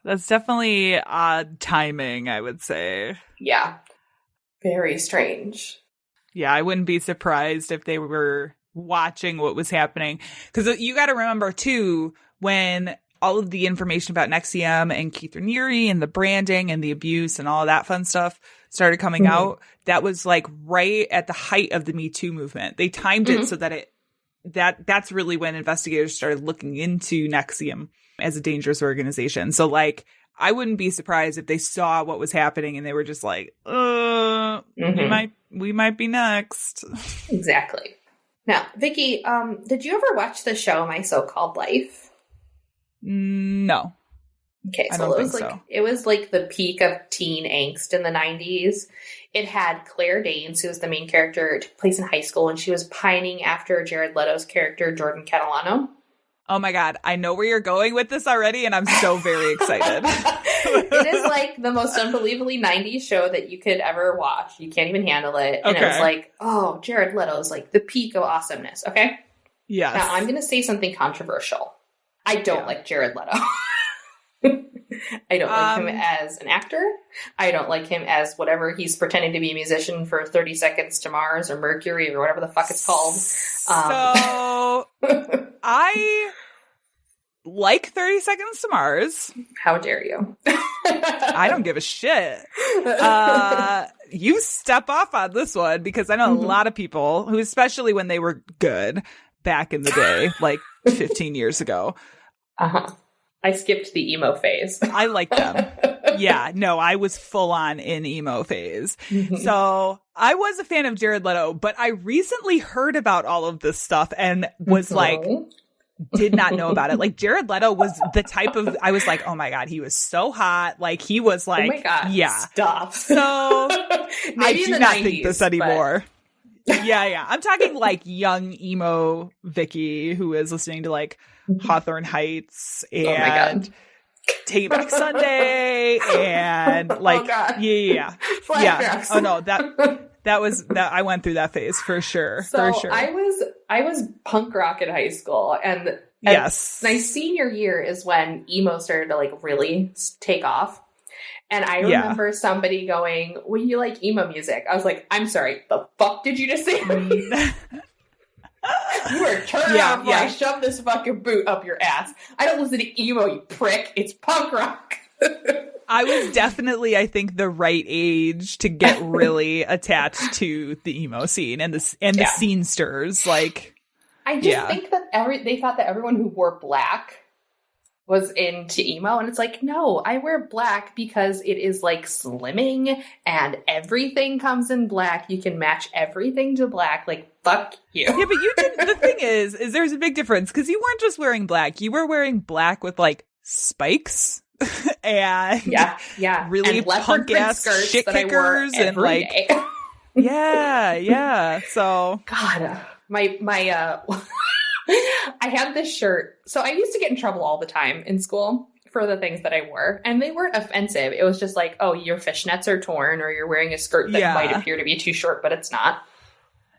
Speaker 4: that's definitely odd timing, I would say.
Speaker 3: Yeah. Very strange.
Speaker 4: Yeah, I wouldn't be surprised if they were watching what was happening, because you got to remember too, when all of the information about NXIVM and Keith Raniere and the branding and the abuse and all of that fun stuff started coming out, that was right at the height of the Me Too movement. They timed it so that that's really when investigators started looking into NXIVM as a dangerous organization. So I wouldn't be surprised if they saw what was happening and they were just we might be next.
Speaker 3: Exactly. Now, Vicky, did you ever watch the show My So-Called Life?
Speaker 4: No.
Speaker 3: Okay, so it was the peak of teen angst in the 90s. It had Claire Danes, who was the main character. It took place in high school, and she was pining after Jared Leto's character, Jordan Catalano.
Speaker 4: Oh my God, I know where you're going with this already, and I'm so very excited.
Speaker 3: It is like the most unbelievably 90s show that you could ever watch. You can't even handle it. And it was like, oh, Jared Leto is like the peak of awesomeness. Okay?
Speaker 4: Yes.
Speaker 3: Now, I'm going to say something controversial. I don't like Jared Leto. I don't like him as an actor. I don't like him as whatever he's pretending to be a musician for 30 Seconds to Mars or Mercury or whatever the fuck it's called.
Speaker 4: So, I like 30 Seconds to Mars.
Speaker 3: How dare you?
Speaker 4: I don't give a shit. You step off on this one because I know a lot of people who, especially when they were good back in the day, like 15 years ago.
Speaker 3: I skipped the emo phase.
Speaker 4: I like them. Yeah, no, I was full on in emo phase. So I was a fan of Jared Leto, but I recently heard about all of this stuff and was like, did not know about it. Like Jared Leto was the type of, I was like, oh my God, he was so hot. Like he was like,
Speaker 3: oh my God,
Speaker 4: yeah.
Speaker 3: Stop.
Speaker 4: So I do not
Speaker 3: 90s,
Speaker 4: think this anymore. Yeah. I'm talking like young emo Vicky who is listening to like Hawthorne Heights and Take Back Sunday and like yeah. Oh no, that was that I went through that phase for sure.
Speaker 3: So I was punk rock in high school, and
Speaker 4: yes,
Speaker 3: my senior year is when emo started to like really take off. And I remember somebody going, "Well, you like emo music?" I was like, "I'm sorry, the fuck did you just say?" You were turned off when I shoved this fucking boot up your ass. I don't listen to emo, you prick. It's punk rock.
Speaker 4: I was definitely, I think, the right age to get really attached to the emo scene and the scenesters. Like,
Speaker 3: I just think that they thought that everyone who wore black was into emo, and it's like, no, I wear black because it is like slimming and everything comes in black. You can match everything to black. Like, fuck you.
Speaker 4: Yeah, but you didn't. The thing is there's a big difference because you weren't just wearing black. You were wearing black with like spikes and really punk ass shit kickers and like day. yeah. So
Speaker 3: God, my I had this shirt. So I used to get in trouble all the time in school for the things that I wore. And they weren't offensive. It was just like, oh, your fishnets are torn or you're wearing a skirt that might appear to be too short, but it's not.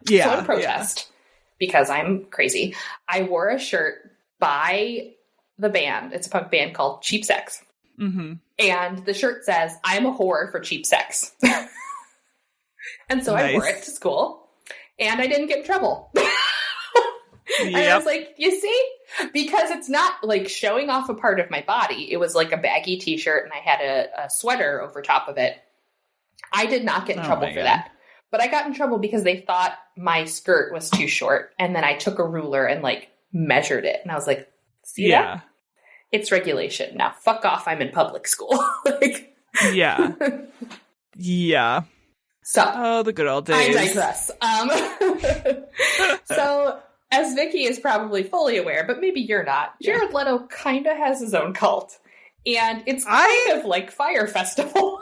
Speaker 3: Yeah. So in protest, because I'm crazy, I wore a shirt by the band. It's a punk band called Cheap Sex. Mm-hmm. And the shirt says, I'm a whore for cheap sex. And so I wore it to school and I didn't get in trouble. And I was like, you see? Because it's not like showing off a part of my body. It was like a baggy t-shirt and I had a sweater over top of it. I did not get in trouble for that. But I got in trouble because they thought my skirt was too short. And then I took a ruler and like measured it. And I was like, see that? It's regulation. Now fuck off. I'm in public school. like,
Speaker 4: yeah. So
Speaker 3: the
Speaker 4: good old days.
Speaker 3: I digress. So as Vicky is probably fully aware, but maybe you're not, Jared Leto kind of has his own cult. And it's kind of like Fyre Festival.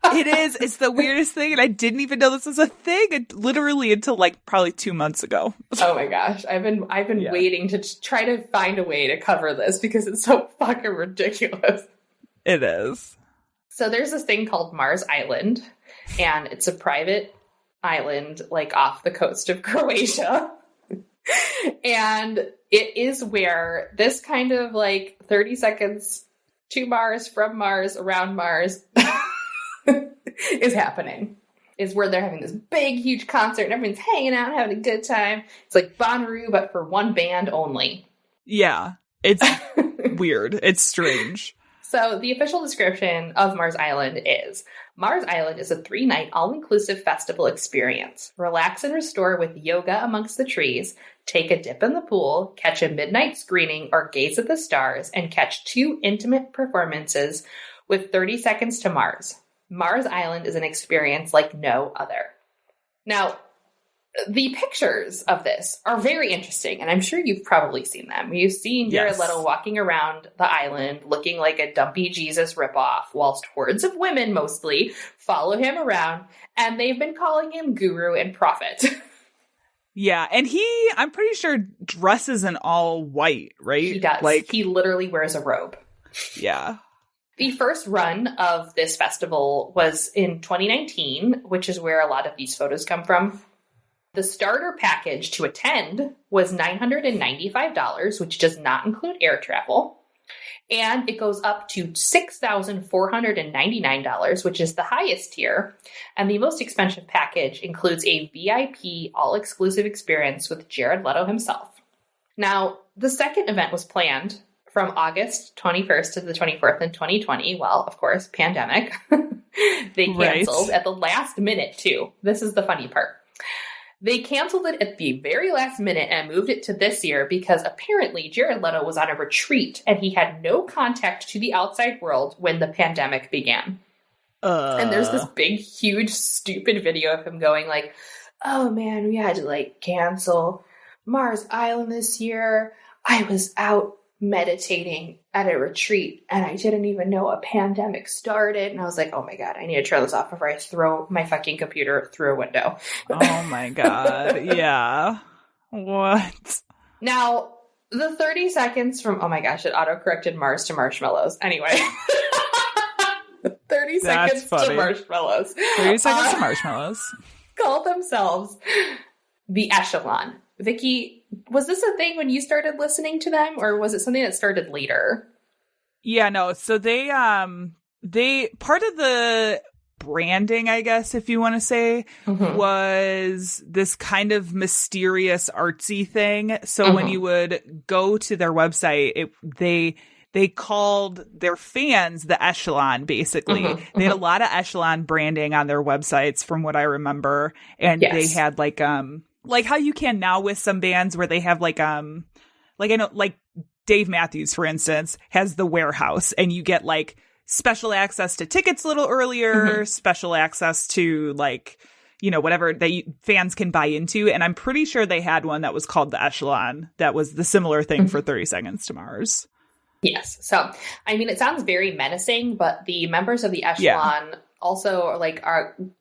Speaker 4: It is. It's the weirdest thing. And I didn't even know this was a thing literally until like probably 2 months ago.
Speaker 3: Oh my gosh. I've been waiting to try to find a way to cover this because it's so fucking ridiculous.
Speaker 4: It is.
Speaker 3: So there's this thing called Mars Island, and it's a private island like off the coast of Croatia. And it is where this kind of like 30 seconds to Mars, from Mars, around Mars is happening. Is where they're having this big, huge concert and everyone's hanging out and having a good time. It's like Bonnaroo, but for one band only.
Speaker 4: Yeah. It's weird. It's strange.
Speaker 3: So the official description of Mars Island is, Mars Island is a 3-night all-inclusive festival experience. Relax and restore with yoga amongst the trees, take a dip in the pool, catch a midnight screening or gaze at the stars, and catch 2 intimate performances with 30 Seconds to Mars. Mars Island is an experience like no other. Now, the pictures of this are very interesting, and I'm sure you've probably seen them. You've seen Jared Leto walking around the island looking like a dumpy Jesus ripoff, whilst hordes of women mostly follow him around, and they've been calling him guru and prophet.
Speaker 4: Yeah, and I'm pretty sure, dresses in all white, right?
Speaker 3: He does. Like, he literally wears a robe.
Speaker 4: Yeah.
Speaker 3: The first run of this festival was in 2019, which is where a lot of these photos come from. The starter package to attend was $995, which does not include air travel. And it goes up to $6,499, which is the highest tier. And the most expensive package includes a VIP all-exclusive experience with Jared Leto himself. Now, the second event was planned from August 21st to the 24th in 2020. Well, of course, pandemic. They canceled at the last minute, too. This is the funny part. They canceled it at the very last minute and moved it to this year because apparently Jared Leto was on a retreat and he had no contact to the outside world when the pandemic began. And there's this big, huge, stupid video of him going like, oh man, we had to like cancel Mars Island this year. I was out meditating at a retreat and I didn't even know a pandemic started. And I was like, oh my God, I need to turn this off before I throw my fucking computer through a window.
Speaker 4: Oh my God. Yeah. What?
Speaker 3: Now, the 30 seconds from, oh my gosh, it auto-corrected Mars to marshmallows. Anyway. 30 seconds to marshmallows.
Speaker 4: 30 seconds to marshmallows.
Speaker 3: Called themselves the Echelon. Vicky, was this a thing when you started listening to them, or was it something that started later?
Speaker 4: Yeah, no. So they part of the branding, I guess, if you want to say, was this kind of mysterious artsy thing. So when you would go to their website, they called their fans the Echelon, basically. They had a lot of Echelon branding on their websites, from what I remember. And they had like how you can now with some bands where they have like I know, like Dave Matthews, for instance, has the Warehouse, and you get like special access to tickets a little earlier, special access to like, you know, whatever that fans can buy into. And I'm pretty sure they had one that was called the Echelon. That was the similar thing for 30 Seconds to Mars.
Speaker 3: Yes. So, I mean, it sounds very menacing, but the members of the Echelon also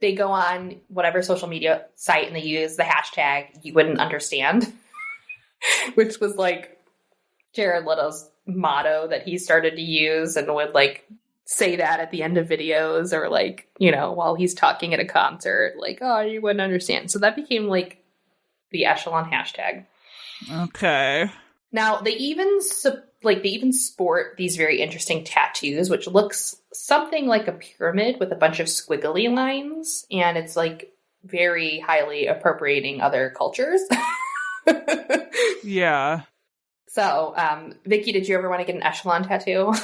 Speaker 3: they go on whatever social media site and they use the hashtag you wouldn't understand, which was like Jared Leto's motto that he started to use and would like say that at the end of videos or like, you know, while he's talking at a concert, like, oh, you wouldn't understand. So that became like the Echelon hashtag.
Speaker 4: Okay.
Speaker 3: Now they even sport these very interesting tattoos, which looks something like a pyramid with a bunch of squiggly lines, and it's like very highly appropriating other cultures.
Speaker 4: Yeah.
Speaker 3: So, Vicky, did you ever want to get an Echelon tattoo?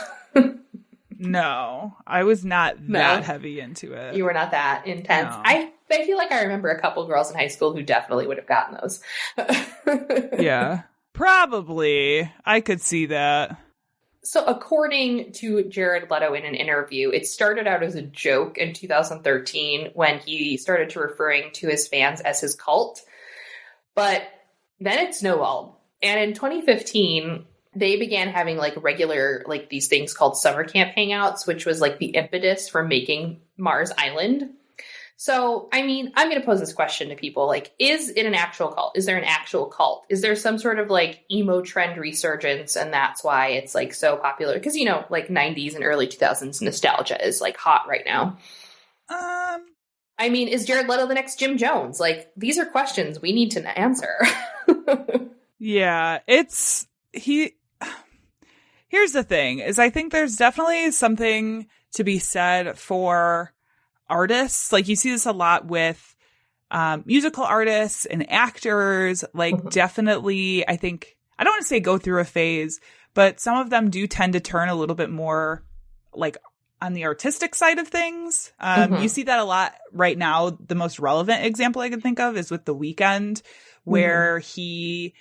Speaker 4: No, I was not that heavy into it.
Speaker 3: You were not that intense.
Speaker 4: No.
Speaker 3: I feel like I remember a couple girls in high school who definitely would have gotten those.
Speaker 4: Yeah. Probably. I could see that.
Speaker 3: So according to Jared Leto in an interview, it started out as a joke in 2013 when he started to referring to his fans as his cult. But then it snowballed. And in 2015, they began having like regular, like these things called summer camp hangouts, which was like the impetus for making Mars Island. So, I mean, I'm going to pose this question to people. Like, is it an actual cult? Is there an actual cult? Is there some sort of like emo trend resurgence and that's why it's like so popular? Because, you know, like 90s and early 2000s nostalgia is like hot right now. I mean, is Jared Leto the next Jim Jones? Like, these are questions we need to answer.
Speaker 4: Yeah, here's the thing, is I think there's definitely something to be said for artists. Like, you see this a lot with musical artists and actors. Like, definitely, I think, I don't want to say go through a phase, but some of them do tend to turn a little bit more like on the artistic side of things. You see that a lot right now. The most relevant example I can think of is with The Weeknd, where he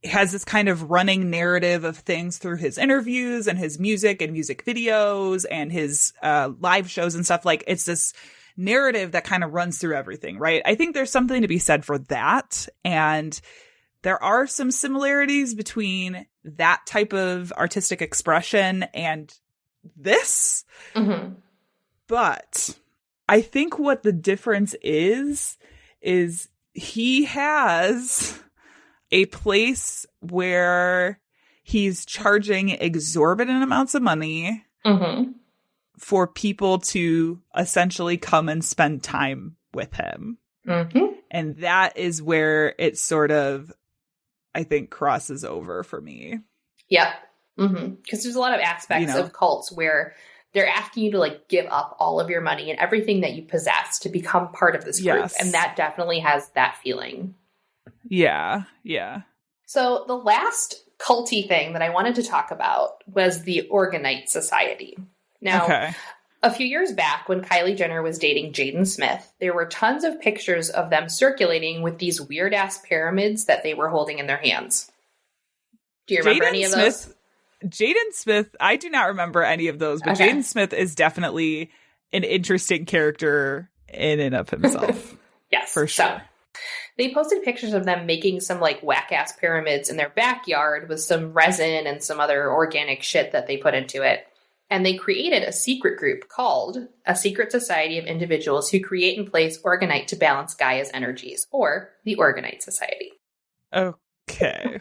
Speaker 4: has this kind of running narrative of things through his interviews and his music and music videos and his live shows and stuff. Like, it's this narrative that kind of runs through everything, right? I think there's something to be said for that. And there are some similarities between that type of artistic expression and this. But I think what the difference is he has a place where he's charging exorbitant amounts of money for people to essentially come and spend time with him.
Speaker 3: Mm-hmm.
Speaker 4: And that is where it sort of, I think, crosses over for me.
Speaker 3: Yep. Because there's a lot of aspects of cults where they're asking you to like give up all of your money and everything that you possess to become part of this group.
Speaker 4: Yes.
Speaker 3: And that definitely has that feeling.
Speaker 4: Yeah. Yeah.
Speaker 3: So the last culty thing that I wanted to talk about was the Orgonite Society. Now, a few years back when Kylie Jenner was dating Jaden Smith, there were tons of pictures of them circulating with these weird-ass pyramids that they were holding in their hands. Do you remember any of those?
Speaker 4: Jaden Smith, I do not remember any of those, but Jaden Smith is definitely an interesting character in and of himself.
Speaker 3: Yes.
Speaker 4: For sure.
Speaker 3: So, they posted pictures of them making some like whack-ass pyramids in their backyard with some resin and some other organic shit that they put into it. And they created a secret group called a secret society of individuals who create and place Orgonite to balance Gaia's energies, or the Orgonite Society.
Speaker 4: Okay.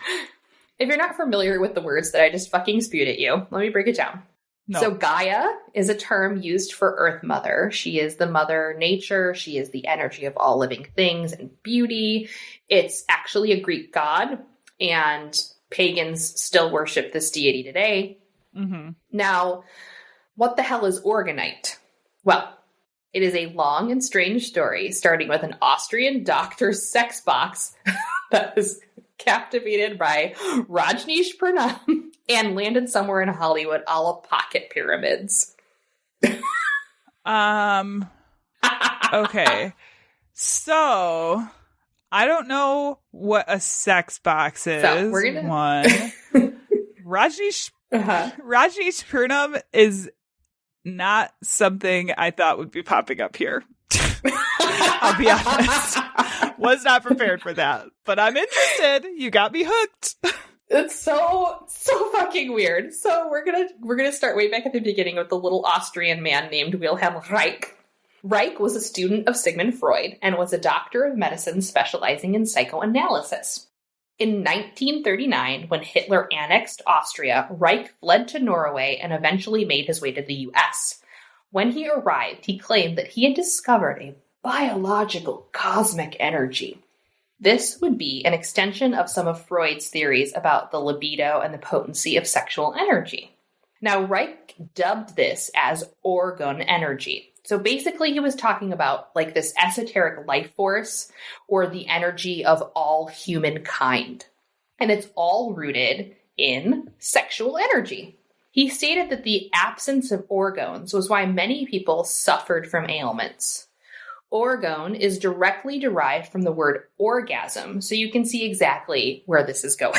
Speaker 3: If you're not familiar with the words that I just fucking spewed at you, let me break it down.
Speaker 4: No.
Speaker 3: So Gaia is a term used for Earth Mother. She is the mother nature. She is the energy of all living things and beauty. It's actually a Greek god, and pagans still worship this deity today.
Speaker 4: Mm-hmm.
Speaker 3: Now, what the hell is Orgonite? Well, it is a long and strange story starting with an Austrian doctor's sex box that was captivated by Rajneesh Purnam and landed somewhere in Hollywood a la pocket pyramids.
Speaker 4: Okay. So, I don't know what a sex box is.
Speaker 3: So, we're gonna...
Speaker 4: One. Rajneesh Purnam is not something I thought would be popping up here. I'll be honest. Was not prepared for that, but I'm interested. You got me hooked.
Speaker 3: It's so fucking weird. So we're gonna start way back at the beginning with the little Austrian man named Wilhelm Reich. Reich was a student of Sigmund Freud and was a doctor of medicine specializing in psychoanalysis. In 1939, when Hitler annexed Austria, Reich fled to Norway and eventually made his way to the U.S. When he arrived, he claimed that he had discovered a biological cosmic energy. This would be an extension of some of Freud's theories about the libido and the potency of sexual energy. Now, Reich dubbed this as orgone energy. So basically he was talking about like this esoteric life force or the energy of all humankind. And it's all rooted in sexual energy. He stated that the absence of orgones was why many people suffered from ailments. Orgone is directly derived from the word orgasm, so you can see exactly where this is going.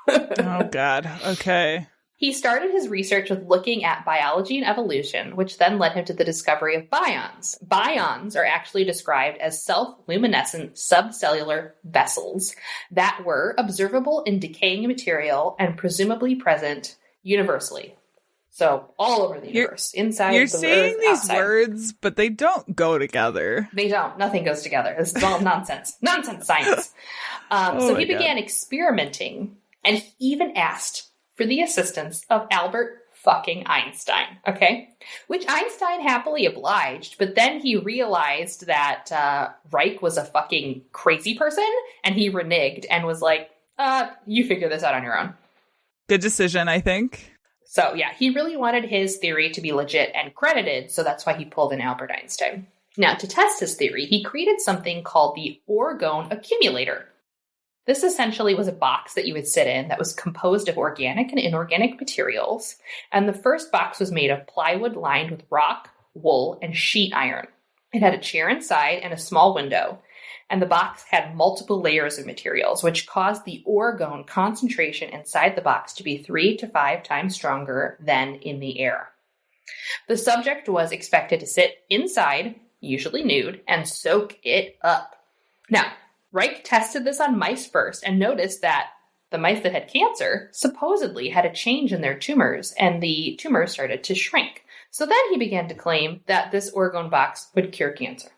Speaker 4: Oh, God. Okay.
Speaker 3: He started his research with looking at biology and evolution, which then led him to the discovery of bions. Bions are actually described as self-luminescent subcellular vessels that were observable in decaying material and presumably present universally. So all over the universe, inside
Speaker 4: You're
Speaker 3: the
Speaker 4: saying
Speaker 3: earth,
Speaker 4: these
Speaker 3: outside.
Speaker 4: Words, but they don't go together.
Speaker 3: They don't. Nothing goes together. This is all nonsense. Nonsense science. So he began experimenting, and he even asked for the assistance of Albert fucking Einstein, okay? Which Einstein happily obliged, but then he realized that Reich was a fucking crazy person, and he reneged and was like, you figure this out on your own.
Speaker 4: Good decision, I think.
Speaker 3: So, yeah, he really wanted his theory to be legit and credited, so that's why he pulled in Albert Einstein. Now, to test his theory, he created something called the Orgone Accumulator. This essentially was a box that you would sit in that was composed of organic and inorganic materials, and the first box was made of plywood lined with rock, wool, and sheet iron. It had a chair inside and a small window, and the box had multiple layers of materials, which caused the orgone concentration inside the box to be 3 to 5 times stronger than in the air. The subject was expected to sit inside, usually nude, and soak it up. Now, Reich tested this on mice first and noticed that the mice that had cancer supposedly had a change in their tumors, and the tumors started to shrink. So then he began to claim that this orgone box would cure cancer.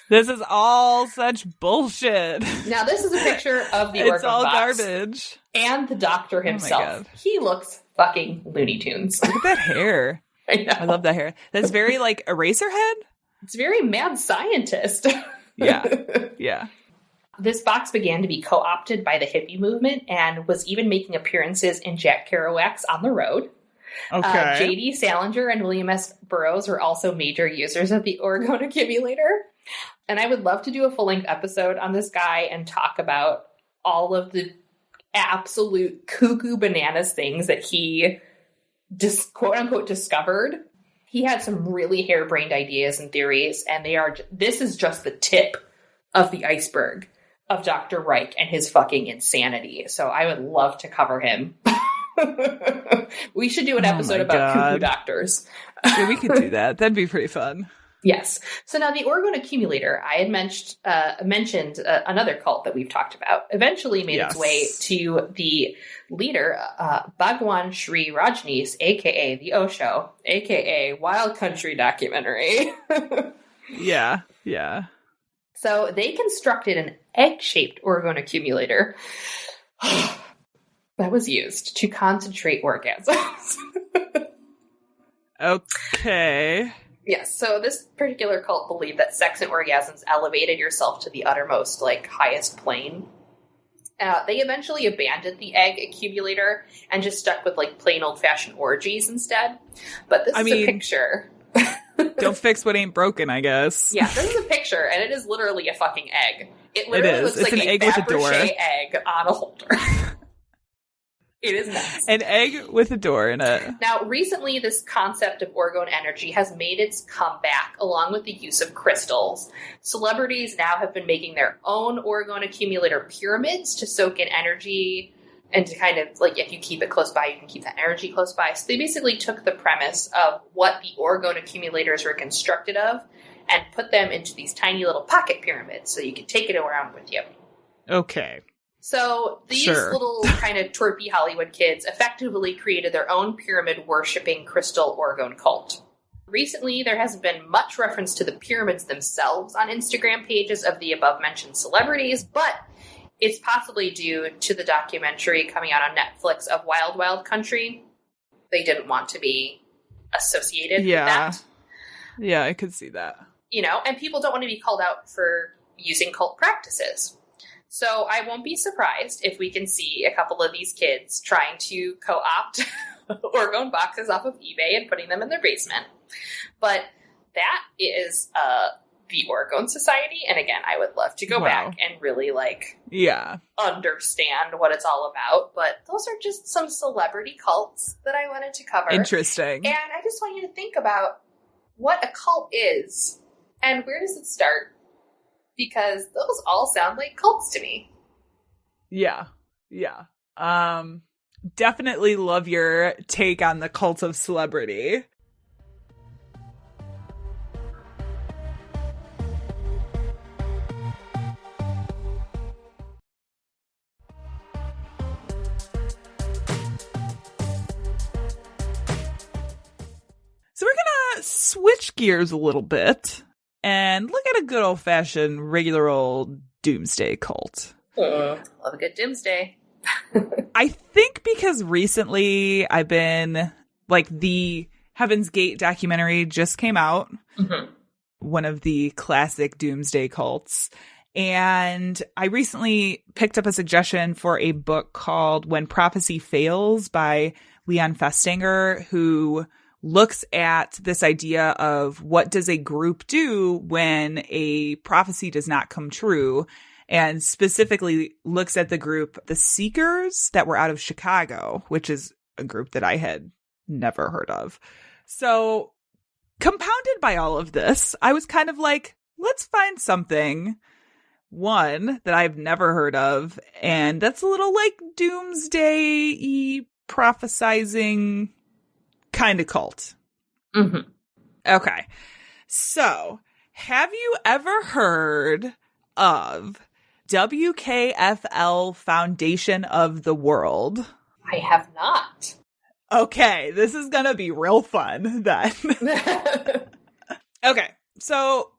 Speaker 4: This is all such bullshit.
Speaker 3: Now, this is a picture of the orgone
Speaker 4: It's all
Speaker 3: box
Speaker 4: garbage.
Speaker 3: and the doctor himself.
Speaker 4: God.
Speaker 3: He looks fucking Looney Tunes.
Speaker 4: Look at that hair.
Speaker 3: I know.
Speaker 4: I love that hair. That's very like Eraserhead.
Speaker 3: It's very mad scientist.
Speaker 4: Yeah. Yeah.
Speaker 3: This box began to be co-opted by the hippie movement and was even making appearances in Jack Kerouac's On the Road.
Speaker 4: Okay.
Speaker 3: J.D. Salinger and William S. Burroughs were also major users of the Orgone Accumulator. And I would love to do a full-length episode on this guy and talk about all of the absolute cuckoo bananas things that he quote-unquote discovered. He had some really harebrained ideas and theories, and this is just the tip of the iceberg of Dr. Reich and his fucking insanity. So I would love to cover him. We should do an episode about cuckoo doctors.
Speaker 4: Yeah, we could do that. That'd be pretty fun.
Speaker 3: Yes. So now the Orgone Accumulator, I had mentioned another cult that we've talked about, eventually made its way to the leader, Bhagwan Sri Rajneesh, a.k.a. The Osho, a.k.a. Wild Country Documentary.
Speaker 4: Yeah. Yeah.
Speaker 3: So they constructed an egg-shaped Orgone Accumulator that was used to concentrate orgasms.
Speaker 4: Okay.
Speaker 3: Yes, so this particular cult believed that sex and orgasms elevated yourself to the uttermost, like, highest plane. They eventually abandoned the egg accumulator and just stuck with, like, plain old-fashioned orgies instead. But this is a picture.
Speaker 4: Don't fix what ain't broken, I guess.
Speaker 3: Yeah, this is a picture, and it is literally a fucking egg. It literally looks
Speaker 4: it's
Speaker 3: like
Speaker 4: an
Speaker 3: a
Speaker 4: egg with a door.
Speaker 3: Fabergé egg on a holder. It is nuts.
Speaker 4: An egg with a door in it.
Speaker 3: Now, recently, this concept of orgone energy has made its comeback along with the use of crystals. Celebrities now have been making their own orgone accumulator pyramids to soak in energy and to kind of, like, if you keep it close by, you can keep that energy close by. So they basically took the premise of what the orgone accumulators were constructed of and put them into these tiny little pocket pyramids so you can take it around with you.
Speaker 4: Okay.
Speaker 3: So these little kind of twerpy Hollywood kids effectively created their own pyramid-worshipping crystal orgone cult. Recently, there hasn't been much reference to the pyramids themselves on Instagram pages of the above-mentioned celebrities, but it's possibly due to the documentary coming out on Netflix of Wild Wild Country. They didn't want to be associated with that.
Speaker 4: Yeah, I could see that.
Speaker 3: You know, and people don't want to be called out for using cult practices. So I won't be surprised if we can see a couple of these kids trying to co-opt orgone boxes off of eBay and putting them in their basement. But that is the Orgone Society. And again, I would love to go back and really understand what it's all about. But those are just some celebrity cults that I wanted to cover.
Speaker 4: Interesting.
Speaker 3: And I just want you to think about what a cult is and where does it start? Because those all sound like cults to me.
Speaker 4: Yeah. Yeah. Definitely love your take on the cult of celebrity. So we're going to switch gears a little bit and look at a good old-fashioned, regular old doomsday cult.
Speaker 3: Love a good doomsday.
Speaker 4: I think because recently I've been, like, the Heaven's Gate documentary just came out. Mm-hmm. One of the classic doomsday cults. And I recently picked up a suggestion for a book called When Prophecy Fails by Leon Festinger, who looks at this idea of what does a group do when a prophecy does not come true, and specifically looks at the group The Seekers that were out of Chicago, which is a group that I had never heard of. So compounded by all of this, I was kind of like, let's find something, one, that I've never heard of, and that's a little like doomsday-y prophesizing kind of cult.
Speaker 3: Mm-hmm.
Speaker 4: Okay. So, have you ever heard of WKFL Foundation of the World?
Speaker 3: I have not.
Speaker 4: Okay, this is gonna be real fun then.
Speaker 3: Mm-hmm.
Speaker 4: Okay, so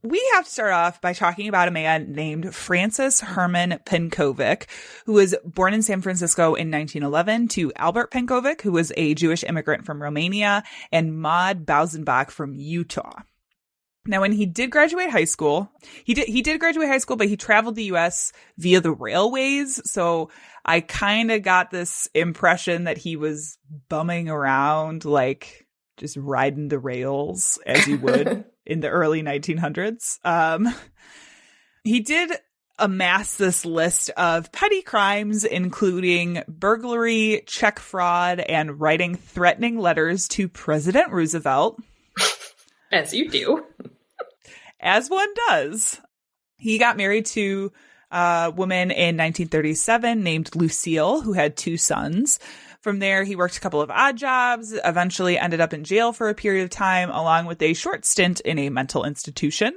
Speaker 4: we have to start off by talking about a man named Francis Herman Penkovic, who was born in San Francisco in 1911 to Albert Penkovic, who was a Jewish immigrant from Romania, and Maud Bausenbach from Utah. Now, when he did graduate high school, he did graduate high school, but he traveled the U.S. via the railways. So I kind of got this impression that he was bumming around, like just riding the rails as you would in the early 1900s. He did amass this list of petty crimes, including burglary, check fraud, and writing threatening letters to President Roosevelt.
Speaker 3: As you do.
Speaker 4: As one does. He got married to a woman in 1937 named Lucille, who had 2 sons. From there, he worked a couple of odd jobs, eventually ended up in jail for a period of time, along with a short stint in a mental institution.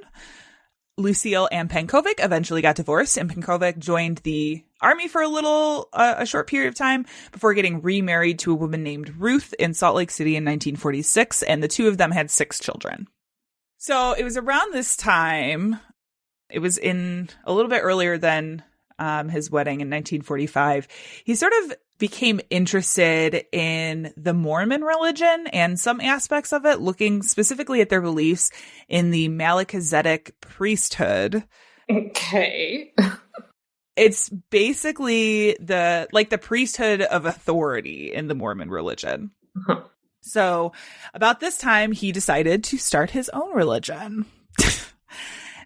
Speaker 4: Lucille and Penkovic eventually got divorced, and Penkovic joined the army for a short period of time before getting remarried to a woman named Ruth in Salt Lake City in 1946, and the 2 of them had 6 children. So it was around this time, it was in a little bit earlier than his wedding in 1945, he sort of became interested in the Mormon religion and some aspects of it, looking specifically at their beliefs in the Melchizedek priesthood.
Speaker 3: Okay.
Speaker 4: It's basically the priesthood of authority in the Mormon religion.
Speaker 3: Uh-huh.
Speaker 4: So about this time, he decided to start his own religion.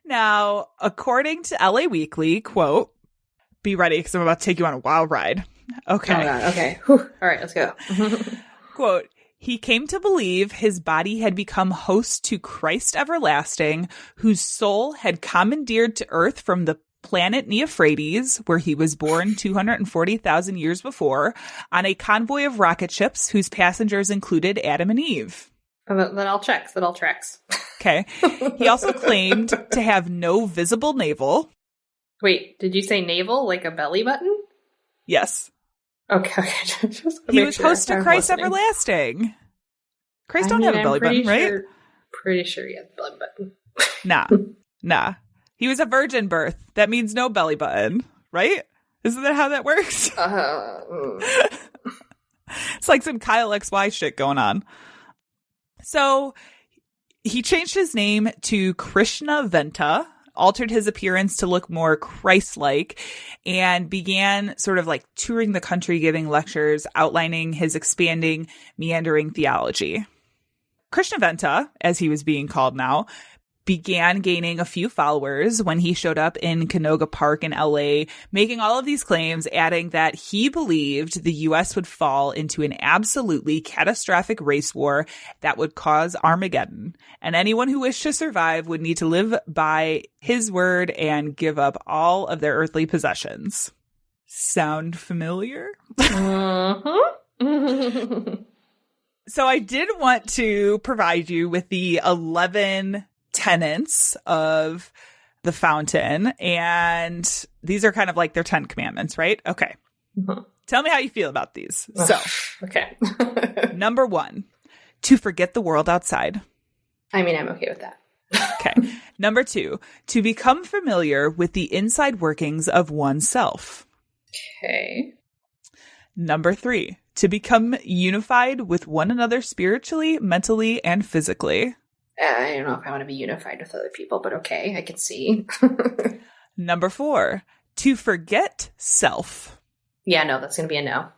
Speaker 4: Now, according to LA Weekly, quote, be ready because I'm about to take you on a wild ride. Okay.
Speaker 3: Oh, God. Okay. Whew. All right, let's go.
Speaker 4: Quote, he came to believe his body had become host to Christ everlasting, whose soul had commandeered to earth from the planet Neophrates, where he was born 240,000 years before, on a convoy of rocket ships whose passengers included Adam and Eve.
Speaker 3: That all tracks.
Speaker 4: Okay. He also claimed to have no visible navel.
Speaker 3: Wait, did you say navel, like a belly button?
Speaker 4: Yes.
Speaker 3: Okay.
Speaker 4: He was host to Christ everlasting. Christ don't have a belly button, right?
Speaker 3: Pretty sure he has a belly button.
Speaker 4: Nah. He was a virgin birth. That means no belly button, right? Isn't that how that works? It's like some Kyle XY shit going on. So he changed his name to Krishna Venta, altered his appearance to look more Christ-like, and began sort of like touring the country, giving lectures, outlining his expanding, meandering theology. Krishna Venta, as he was being called now, began gaining a few followers when he showed up in Canoga Park in LA, making all of these claims, adding that he believed the U.S. would fall into an absolutely catastrophic race war that would cause Armageddon, and anyone who wished to survive would need to live by his word and give up all of their earthly possessions. Sound familiar? So I did want to provide you with the 11 tenets of the fountain, and these are kind of like their 10 commandments, right? Okay. Mm-hmm. Tell me how you feel about these. So,
Speaker 3: okay.
Speaker 4: Number 1, to forget the world outside.
Speaker 3: I mean, I'm okay with that.
Speaker 4: Okay. Number 2, to become familiar with the inside workings of oneself.
Speaker 3: Okay.
Speaker 4: Number 3, to become unified with one another spiritually, mentally, and physically.
Speaker 3: I don't know if I want to be unified with other people, but okay, I can see.
Speaker 4: Number 4, to forget self.
Speaker 3: Yeah, no, that's going to be a no.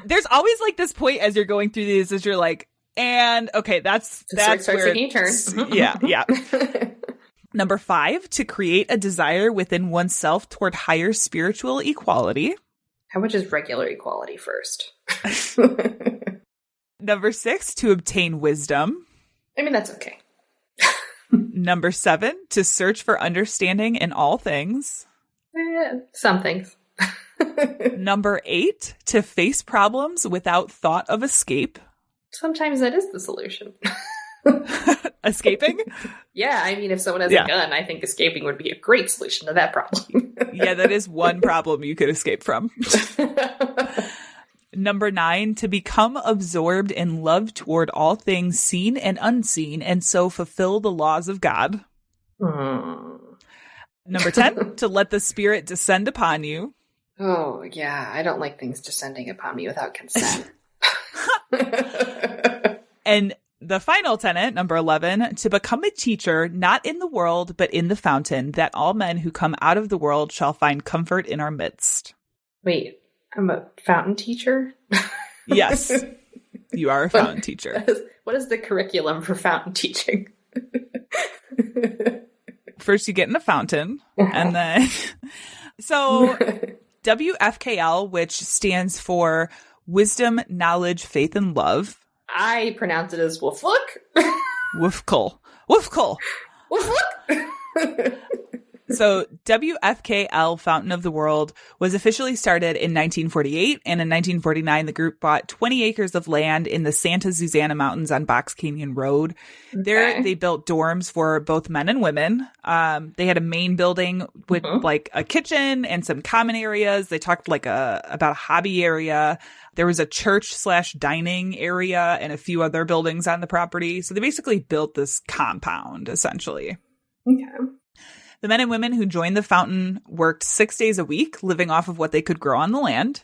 Speaker 4: There's always like this point as you're going through these, as you're like, and okay, that's
Speaker 3: starts
Speaker 4: where
Speaker 3: taking a turn.
Speaker 4: Yeah. Number 5, to create a desire within oneself toward higher spiritual equality.
Speaker 3: How much is regular equality first?
Speaker 4: Number 6, to obtain wisdom.
Speaker 3: I mean, that's okay.
Speaker 4: Number 7, to search for understanding in all things.
Speaker 3: Some things.
Speaker 4: Number 8, to face problems without thought of escape.
Speaker 3: Sometimes that is the solution.
Speaker 4: Escaping?
Speaker 3: Yeah, I mean, if someone has a gun, I think escaping would be a great solution to that problem.
Speaker 4: Yeah, that is one problem you could escape from. Number 9, to become absorbed in love toward all things seen and unseen, and so fulfill the laws of God. Number 10, to let the Spirit descend upon you.
Speaker 3: Oh, yeah. I don't like things descending upon me without consent.
Speaker 4: And the final tenet, number 11, to become a teacher, not in the world, but in the fountain, that all men who come out of the world shall find comfort in our midst.
Speaker 3: Wait, I'm a fountain teacher?
Speaker 4: Yes, you are a fountain teacher.
Speaker 3: What is the curriculum for fountain teaching?
Speaker 4: First, you get in a fountain, and then... So, WFKL, which stands for Wisdom, Knowledge, Faith, and Love.
Speaker 3: I pronounce it as wooflook.
Speaker 4: Woofkul. Woofkul.
Speaker 3: Wooflook.
Speaker 4: So WFKL Fountain of the World was officially started in 1948, and in 1949 the group bought 20 acres of land in the Santa Susana Mountains on Box Canyon Road. Okay. There they built dorms for both men and women. They had a main building with like a kitchen and some common areas. They talked like about a hobby area. There was a church/dining area and a few other buildings on the property. So they basically built this compound essentially.
Speaker 3: Okay.
Speaker 4: The men and women who joined the fountain worked 6 days a week, living off of what they could grow on the land.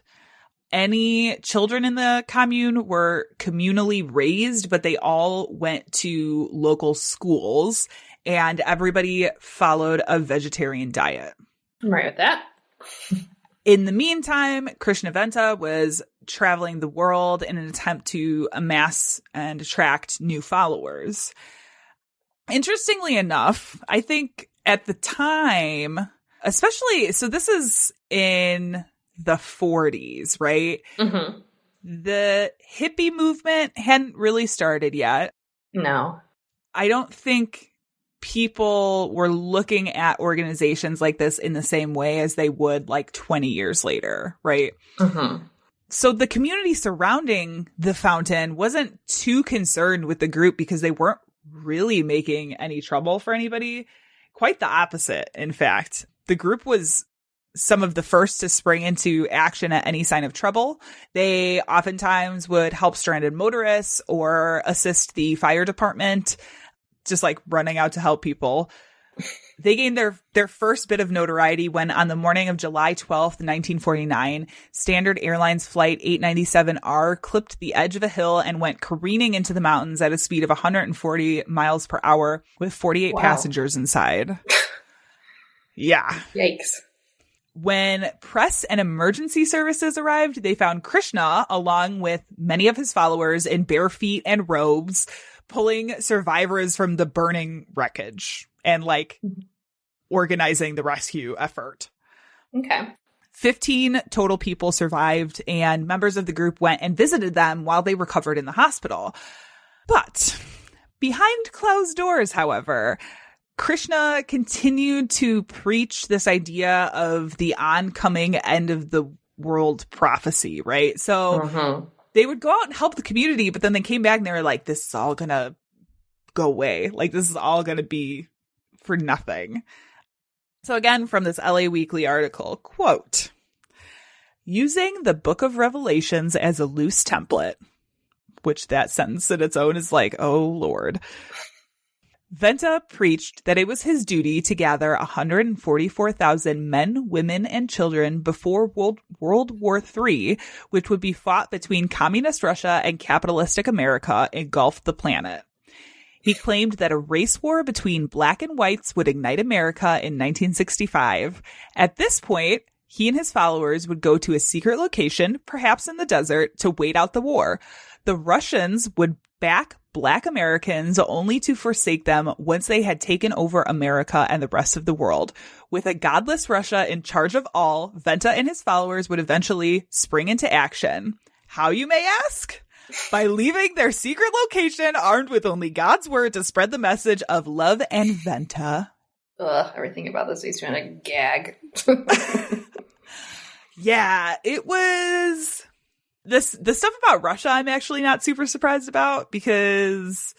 Speaker 4: Any children in the commune were communally raised, but they all went to local schools, and everybody followed a vegetarian diet.
Speaker 3: I'm right with that.
Speaker 4: In the meantime, Krishnaventa was traveling the world in an attempt to amass and attract new followers. Interestingly enough, I think at the time, especially, so this is in the 40s, right? Mm-hmm. The hippie movement hadn't really started yet.
Speaker 3: No.
Speaker 4: I don't think people were looking at organizations like this in the same way as they would like 20 years later, right? Mm-hmm. So the community surrounding the fountain wasn't too concerned with the group because they weren't really making any trouble for anybody. Quite the opposite, in fact. The group was some of the first to spring into action at any sign of trouble. They oftentimes would help stranded motorists or assist the fire department, just like running out to help people. They gained their first bit of notoriety when on the morning of July 12th, 1949, Standard Airlines Flight 897R clipped the edge of a hill and went careening into the mountains at a speed of 140 miles per hour with 48 passengers inside. Yeah.
Speaker 3: Yikes.
Speaker 4: When press and emergency services arrived, they found Krishna, along with many of his followers, in bare feet and robes, pulling survivors from the burning wreckage and like organizing the rescue effort.
Speaker 3: Okay.
Speaker 4: 15 total people survived, and members of the group went and visited them while they recovered in the hospital. But behind closed doors, however, Krishna continued to preach this idea of the oncoming end of the world prophecy, right? So they would go out and help the community, but then they came back and they were like, this is all gonna go away. Like, this is all gonna be for nothing. So again, from this LA Weekly article, quote, using the Book of Revelations as a loose template, which that sentence in its own is like, oh Lord. Venta preached that it was his duty to gather 144,000 men, women, and children before World War III, which would be fought between communist Russia and capitalistic America, engulfed the planet. He claimed that a race war between black and whites would ignite America in 1965. At this point, he and his followers would go to a secret location, perhaps in the desert, to wait out the war. The Russians would back black Americans only to forsake them once they had taken over America and the rest of the world. With a godless Russia in charge of all, Venta and his followers would eventually spring into action. How, you may ask? By leaving their secret location armed with only God's word to spread the message of love and Venta.
Speaker 3: Ugh, everything about this makes me want to gag.
Speaker 4: Yeah, it was... The stuff about Russia I'm actually not super surprised about, because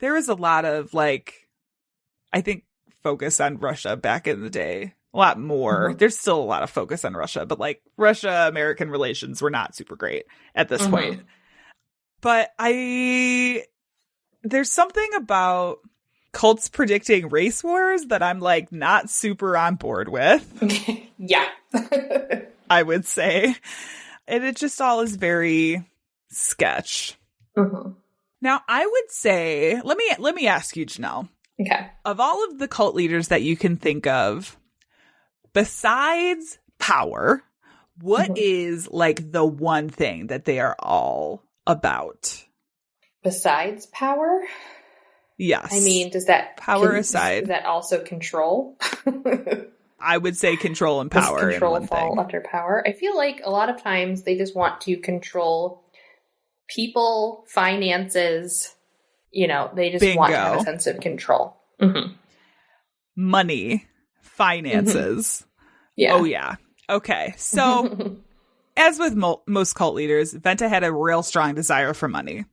Speaker 4: there was a lot of, like, I think, focus on Russia back in the day. a lot more. There's still a lot of focus on Russia, but like Russia-American relations were not super great at this point. But there's something about cults predicting race wars that I'm like not super on board with.
Speaker 3: Yeah.
Speaker 4: I would say. And it just all is very sketch. Now, I would say, let me ask you, Janelle.
Speaker 3: Okay.
Speaker 4: Of all of the cult leaders that you can think of, besides power, what is like the one thing that they are all about?
Speaker 3: Besides power?
Speaker 4: Yes.
Speaker 3: I mean, does that
Speaker 4: power aside?
Speaker 3: Does that also control?
Speaker 4: I would say control and power.
Speaker 3: Does control
Speaker 4: in one
Speaker 3: fall
Speaker 4: thing.
Speaker 3: under power? I feel like a lot of times they just want to control people, finances. You know, they just want to have a sense of control.
Speaker 4: Money, finances.
Speaker 3: Yeah.
Speaker 4: Oh, yeah. Okay. So, as with most cult leaders, Venta had a real strong desire for money.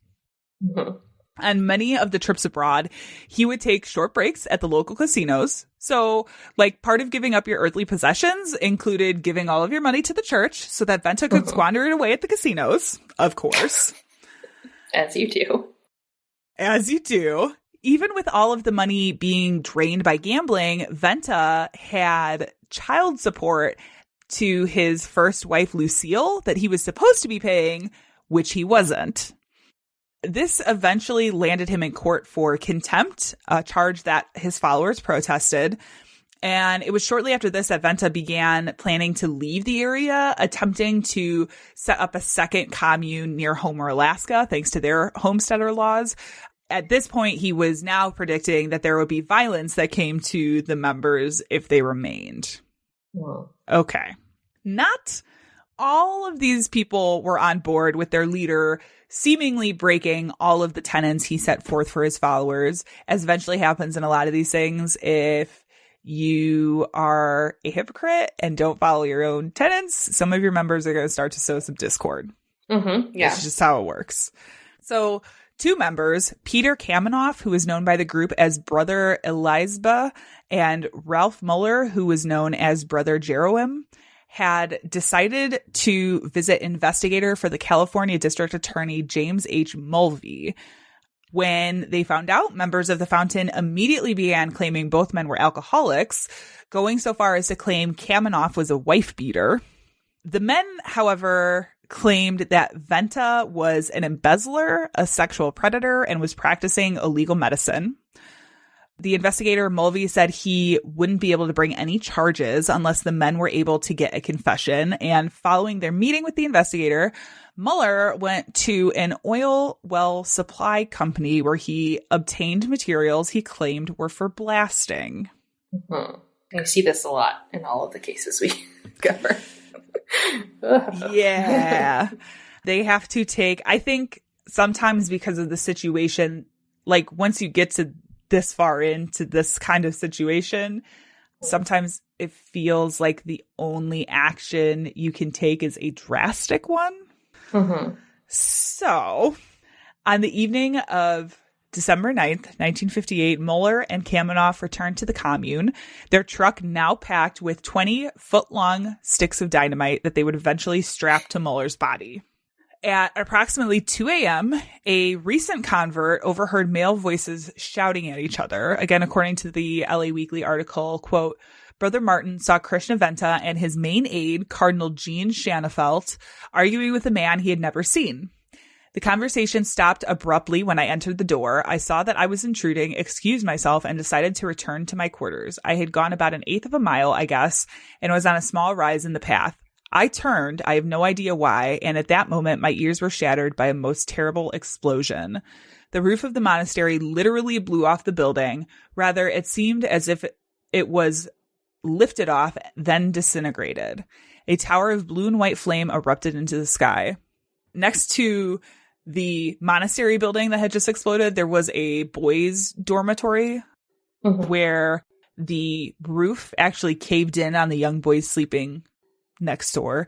Speaker 4: On many of the trips abroad, he would take short breaks at the local casinos. So, like, part of giving up your earthly possessions included giving all of your money to the church so that Venta could squander it away at the casinos, of course.
Speaker 3: As you do.
Speaker 4: As you do. Even with all of the money being drained by gambling, Venta had child support to his first wife, Lucille, that he was supposed to be paying, which he wasn't. This eventually landed him in court for contempt, a charge that his followers protested. And it was shortly after this that Venta began planning to leave the area, attempting to set up a second commune near Homer, Alaska, thanks to their homesteader laws. At this point, he was now predicting that there would be violence that came to the members if they remained.
Speaker 3: Whoa.
Speaker 4: Okay. Not all of these people were on board with their leader seemingly breaking all of the tenets he set forth for his followers, as eventually happens in a lot of these things. If you are a hypocrite and don't follow your own tenets, some of your members are going to start to sow some discord.
Speaker 3: Yeah.
Speaker 4: It's just how it works. So 2 members, Peter Kamenoff, who is known by the group as Brother Elizabeth, and Ralph Muller, who was known as Brother Jeroen, had decided to visit investigator for the California District Attorney James H. Mulvey. When they found out, members of the Fountain immediately began claiming both men were alcoholics, going so far as to claim Kamenoff was a wife beater. The men, however, claimed that Venta was an embezzler, a sexual predator, and was practicing illegal medicine. The investigator, Mulvey, said he wouldn't be able to bring any charges unless the men were able to get a confession. And following their meeting with the investigator, Muller went to an oil well supply company where he obtained materials he claimed were for blasting.
Speaker 3: I see this a lot in all of the cases we cover.
Speaker 4: Yeah. They have to take, I think sometimes because of the situation, like once you get to this far into this kind of situation, sometimes it feels like the only action you can take is a drastic one. So, on the evening of December 9th, 1958, Muller and Kamenoff returned to the commune, their truck now packed with 20-foot-long sticks of dynamite that they would eventually strap to Muller's body. At approximately 2 a.m., a recent convert overheard male voices shouting at each other. Again, according to the LA Weekly article, quote, Brother Martin saw Krishna Venta and his main aide, Cardinal Jean Shanafelt, arguing with a man he had never seen. The conversation stopped abruptly when I entered the door. I saw that I was intruding, excused myself, and decided to return to my quarters. I had gone about 1/8 of a mile, I guess, and was on a small rise in the path. I turned, I have no idea why, and at that moment my ears were shattered by a most terrible explosion. The roof of the monastery literally blew off the building. Rather, it seemed as if it was lifted off, then disintegrated. A tower of blue and white flame erupted into the sky. Next to the monastery building that had just exploded, there was a boys' dormitory where the roof actually caved in on the young boys sleeping next door.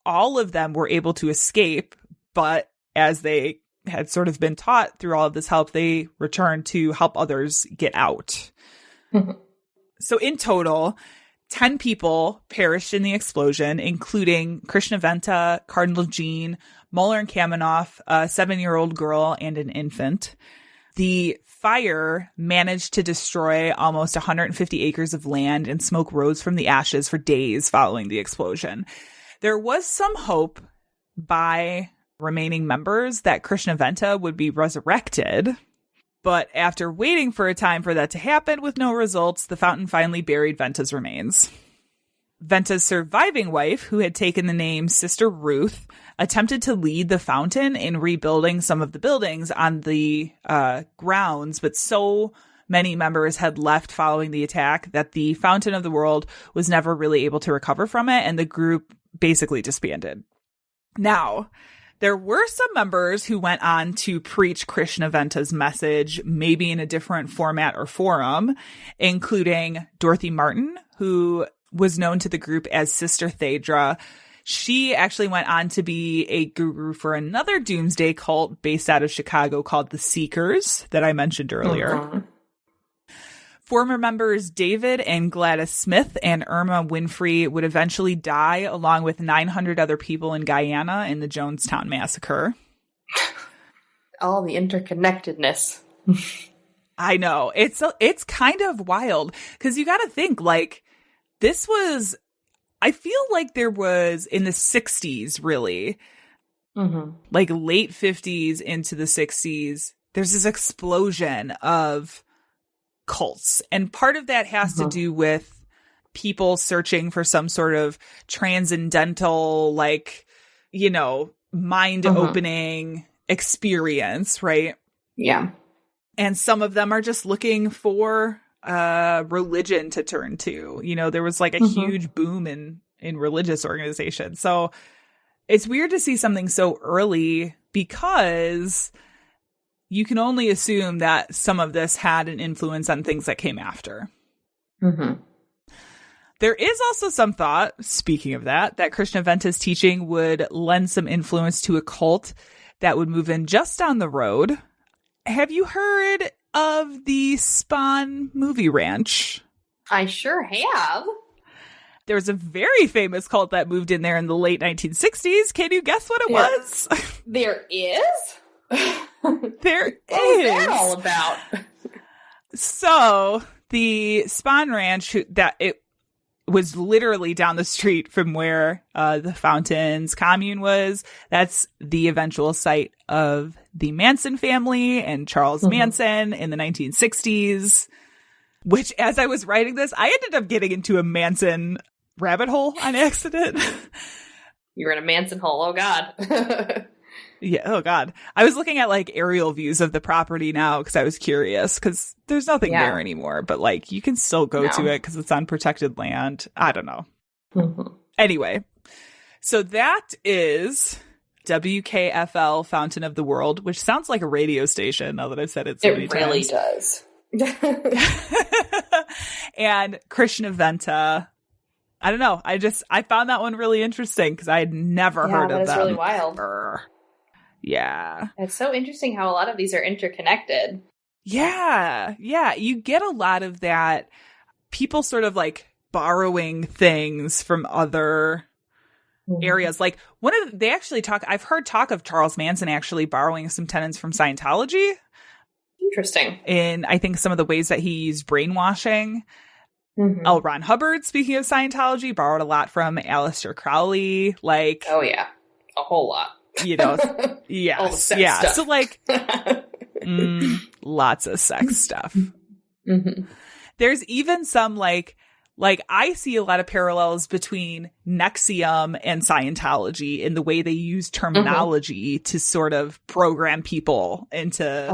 Speaker 4: All of them were able to escape, but as they had sort of been taught through all of this help, they returned to help others get out. So in total, 10 people perished in the explosion, including Krishnaventa, Cardinal Jean, Muller and Kamenoff, a 7-year-old girl, and an infant. The fire managed to destroy almost 150 acres of land, and smoke rose from the ashes for days following the explosion. There was some hope by remaining members that Krishnaventa would be resurrected. But after waiting for a time for that to happen with no results, the fountain finally buried Venta's remains. Venta's surviving wife, who had taken the name Sister Ruth, attempted to lead the fountain in rebuilding some of the buildings on the grounds, but so many members had left following the attack that the Fountain of the World was never really able to recover from it, and the group basically disbanded. Now, there were some members who went on to preach Krishnaventa's message, maybe in a different format or forum, including Dorothy Martin, who was known to the group as Sister Thedra. She actually went on to be a guru for another doomsday cult based out of Chicago called the Seekers that I mentioned earlier. Uh-huh. Former members David and Gladys Smith and Irma Winfrey would eventually die along with 900 other people in Guyana in the Jonestown massacre.
Speaker 3: All the interconnectedness.
Speaker 4: I know. It's kind of wild because you got to think like this was, I feel like there was in the 60s really, like late 50s into the 60s, there's this explosion of cults. And part of that has to do with people searching for some sort of transcendental, like, you know, mind-opening experience, right?
Speaker 3: Yeah.
Speaker 4: And some of them are just looking for religion to turn to. You know, there was like a huge boom in religious organizations. So it's weird to see something so early because you can only assume that some of this had an influence on things that came after. There is also some thought, speaking of that Krishnaventa's teaching would lend some influence to a cult that would move in just down the road. Have you heard of the Spawn movie ranch?
Speaker 3: I sure have.
Speaker 4: There was a very famous cult that moved in there in the late 1960s. Can you guess what it was?
Speaker 3: There is?
Speaker 4: There is.
Speaker 3: What is that all about?
Speaker 4: So the Spawn Ranch, that it was literally down the street from where the Fountains commune was. That's the eventual site of the Manson family and Charles Manson in the 1960s. Which, as I was writing this, I ended up getting into a Manson rabbit hole on accident.
Speaker 3: You were in a Manson hole. Oh God.
Speaker 4: Yeah. Oh God. I was looking at like aerial views of the property now because I was curious because there's nothing there anymore, but like you can still go to it because it's on protected land. I don't know. Anyway, so that is WKFL Fountain of the World, which sounds like a radio station now that I've said it so many times.
Speaker 3: It really does.
Speaker 4: And Krishnaventa. I don't know. I found that one really interesting because I had never heard of them.
Speaker 3: That's really wild.
Speaker 4: Yeah.
Speaker 3: It's so interesting how a lot of these are interconnected.
Speaker 4: Yeah. Yeah. You get a lot of that. People sort of like borrowing things from other areas. Like they actually I've heard talk of Charles Manson actually borrowing some tenets from Scientology.
Speaker 3: Interesting.
Speaker 4: In, I think, some of the ways that he used brainwashing. L. Ron Hubbard, speaking of Scientology, borrowed a lot from Aleister Crowley. Like,
Speaker 3: oh yeah, a whole lot.
Speaker 4: You know, yes,
Speaker 3: all the sex
Speaker 4: yeah.
Speaker 3: stuff.
Speaker 4: So like, lots of sex stuff. There's even some like I see a lot of parallels between NXIVM and Scientology in the way they use terminology to sort of program people into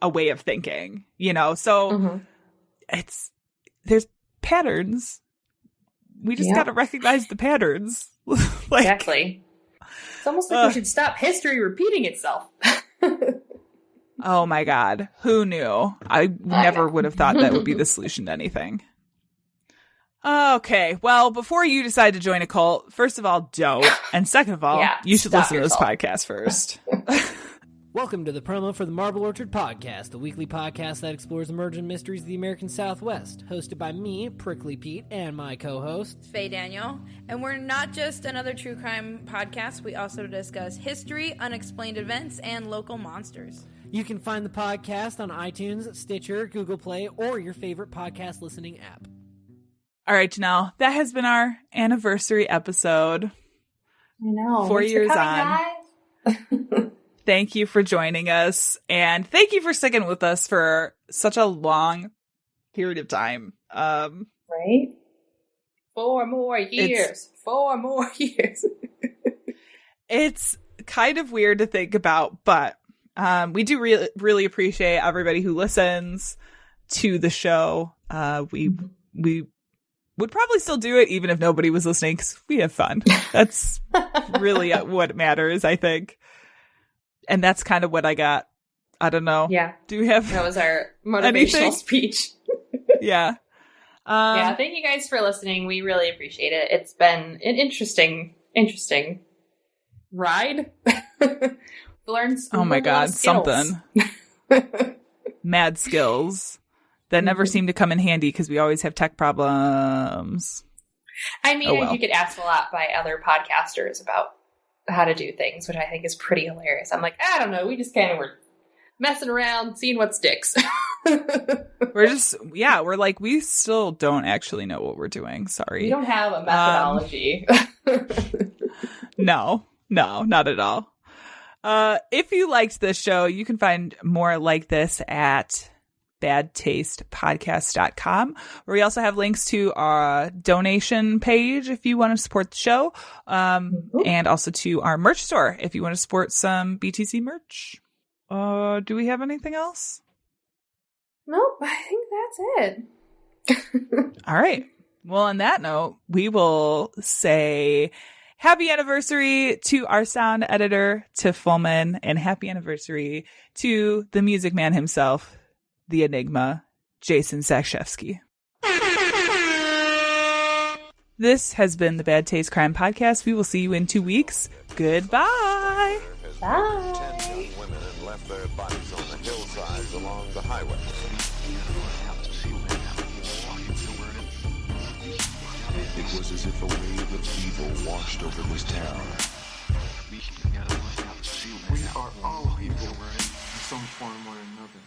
Speaker 4: a way of thinking. You know, so there's patterns. We just got to recognize the patterns. Like,
Speaker 3: exactly. It's almost like we should stop history repeating itself.
Speaker 4: Oh my God. Who knew? I never would have thought that would be the solution to anything. Okay. Well, before you decide to join a cult, first of all, don't. And second of all, you should listen to this podcast first.
Speaker 6: Welcome to the promo for the Marble Orchard Podcast, a weekly podcast that explores emerging mysteries of the American Southwest, hosted by me, Prickly Pete, and my co-host,
Speaker 7: Faye Daniel. And we're not just another true crime podcast, we also discuss history, unexplained events, and local monsters.
Speaker 6: You can find the podcast on iTunes, Stitcher, Google Play, or your favorite podcast listening app.
Speaker 4: All right, Janelle, that has been our anniversary episode.
Speaker 3: I know.
Speaker 4: 4 years on.
Speaker 3: Guys.
Speaker 4: Thank you for joining us, and thank you for sticking with us for such a long period of time.
Speaker 3: Right? 4 more years. 4 more years.
Speaker 4: It's kind of weird to think about, but we do really appreciate everybody who listens to the show. We would probably still do it even if nobody was listening, because we have fun. That's really what matters, I think. And that's kind of what I got. I don't know.
Speaker 3: Yeah.
Speaker 4: Do we have
Speaker 3: That was our motivational
Speaker 4: anything?
Speaker 3: speech.
Speaker 4: Yeah.
Speaker 3: Yeah, thank you guys for listening. We really appreciate it. It's been an interesting ride. Learned
Speaker 4: Oh my God,
Speaker 3: skills.
Speaker 4: something. Mad skills that never seem to come in handy because we always have tech problems.
Speaker 3: I mean,
Speaker 4: Oh, well.
Speaker 3: you get asked a lot by other podcasters about how to do things, which I think is pretty hilarious. I'm like, I don't know. We just kind of were messing around, seeing what sticks.
Speaker 4: We're like, we still don't actually know what we're doing. Sorry.
Speaker 3: We don't have a methodology.
Speaker 4: No, not at all. If you liked this show, you can find more like this at badtastepodcast.com, where we also have links to our donation page if you want to support the show, and also to our merch store if you want to support some BTC merch. Do we have anything else?
Speaker 3: Nope, I think that's it.
Speaker 4: All right. Well, on that note, we will say happy anniversary to our sound editor, to Fullman, and happy anniversary to the music man himself, the Enigma, Jason Zakshevsky. This has been the Bad Taste Crime Podcast. We will see you in 2 weeks. Goodbye.
Speaker 3: Bye.
Speaker 8: 10 young women and left their bodies on the hillsides along the highway.
Speaker 9: It was as if a wave of evil washed over this town.
Speaker 2: We are all evil in some form or another.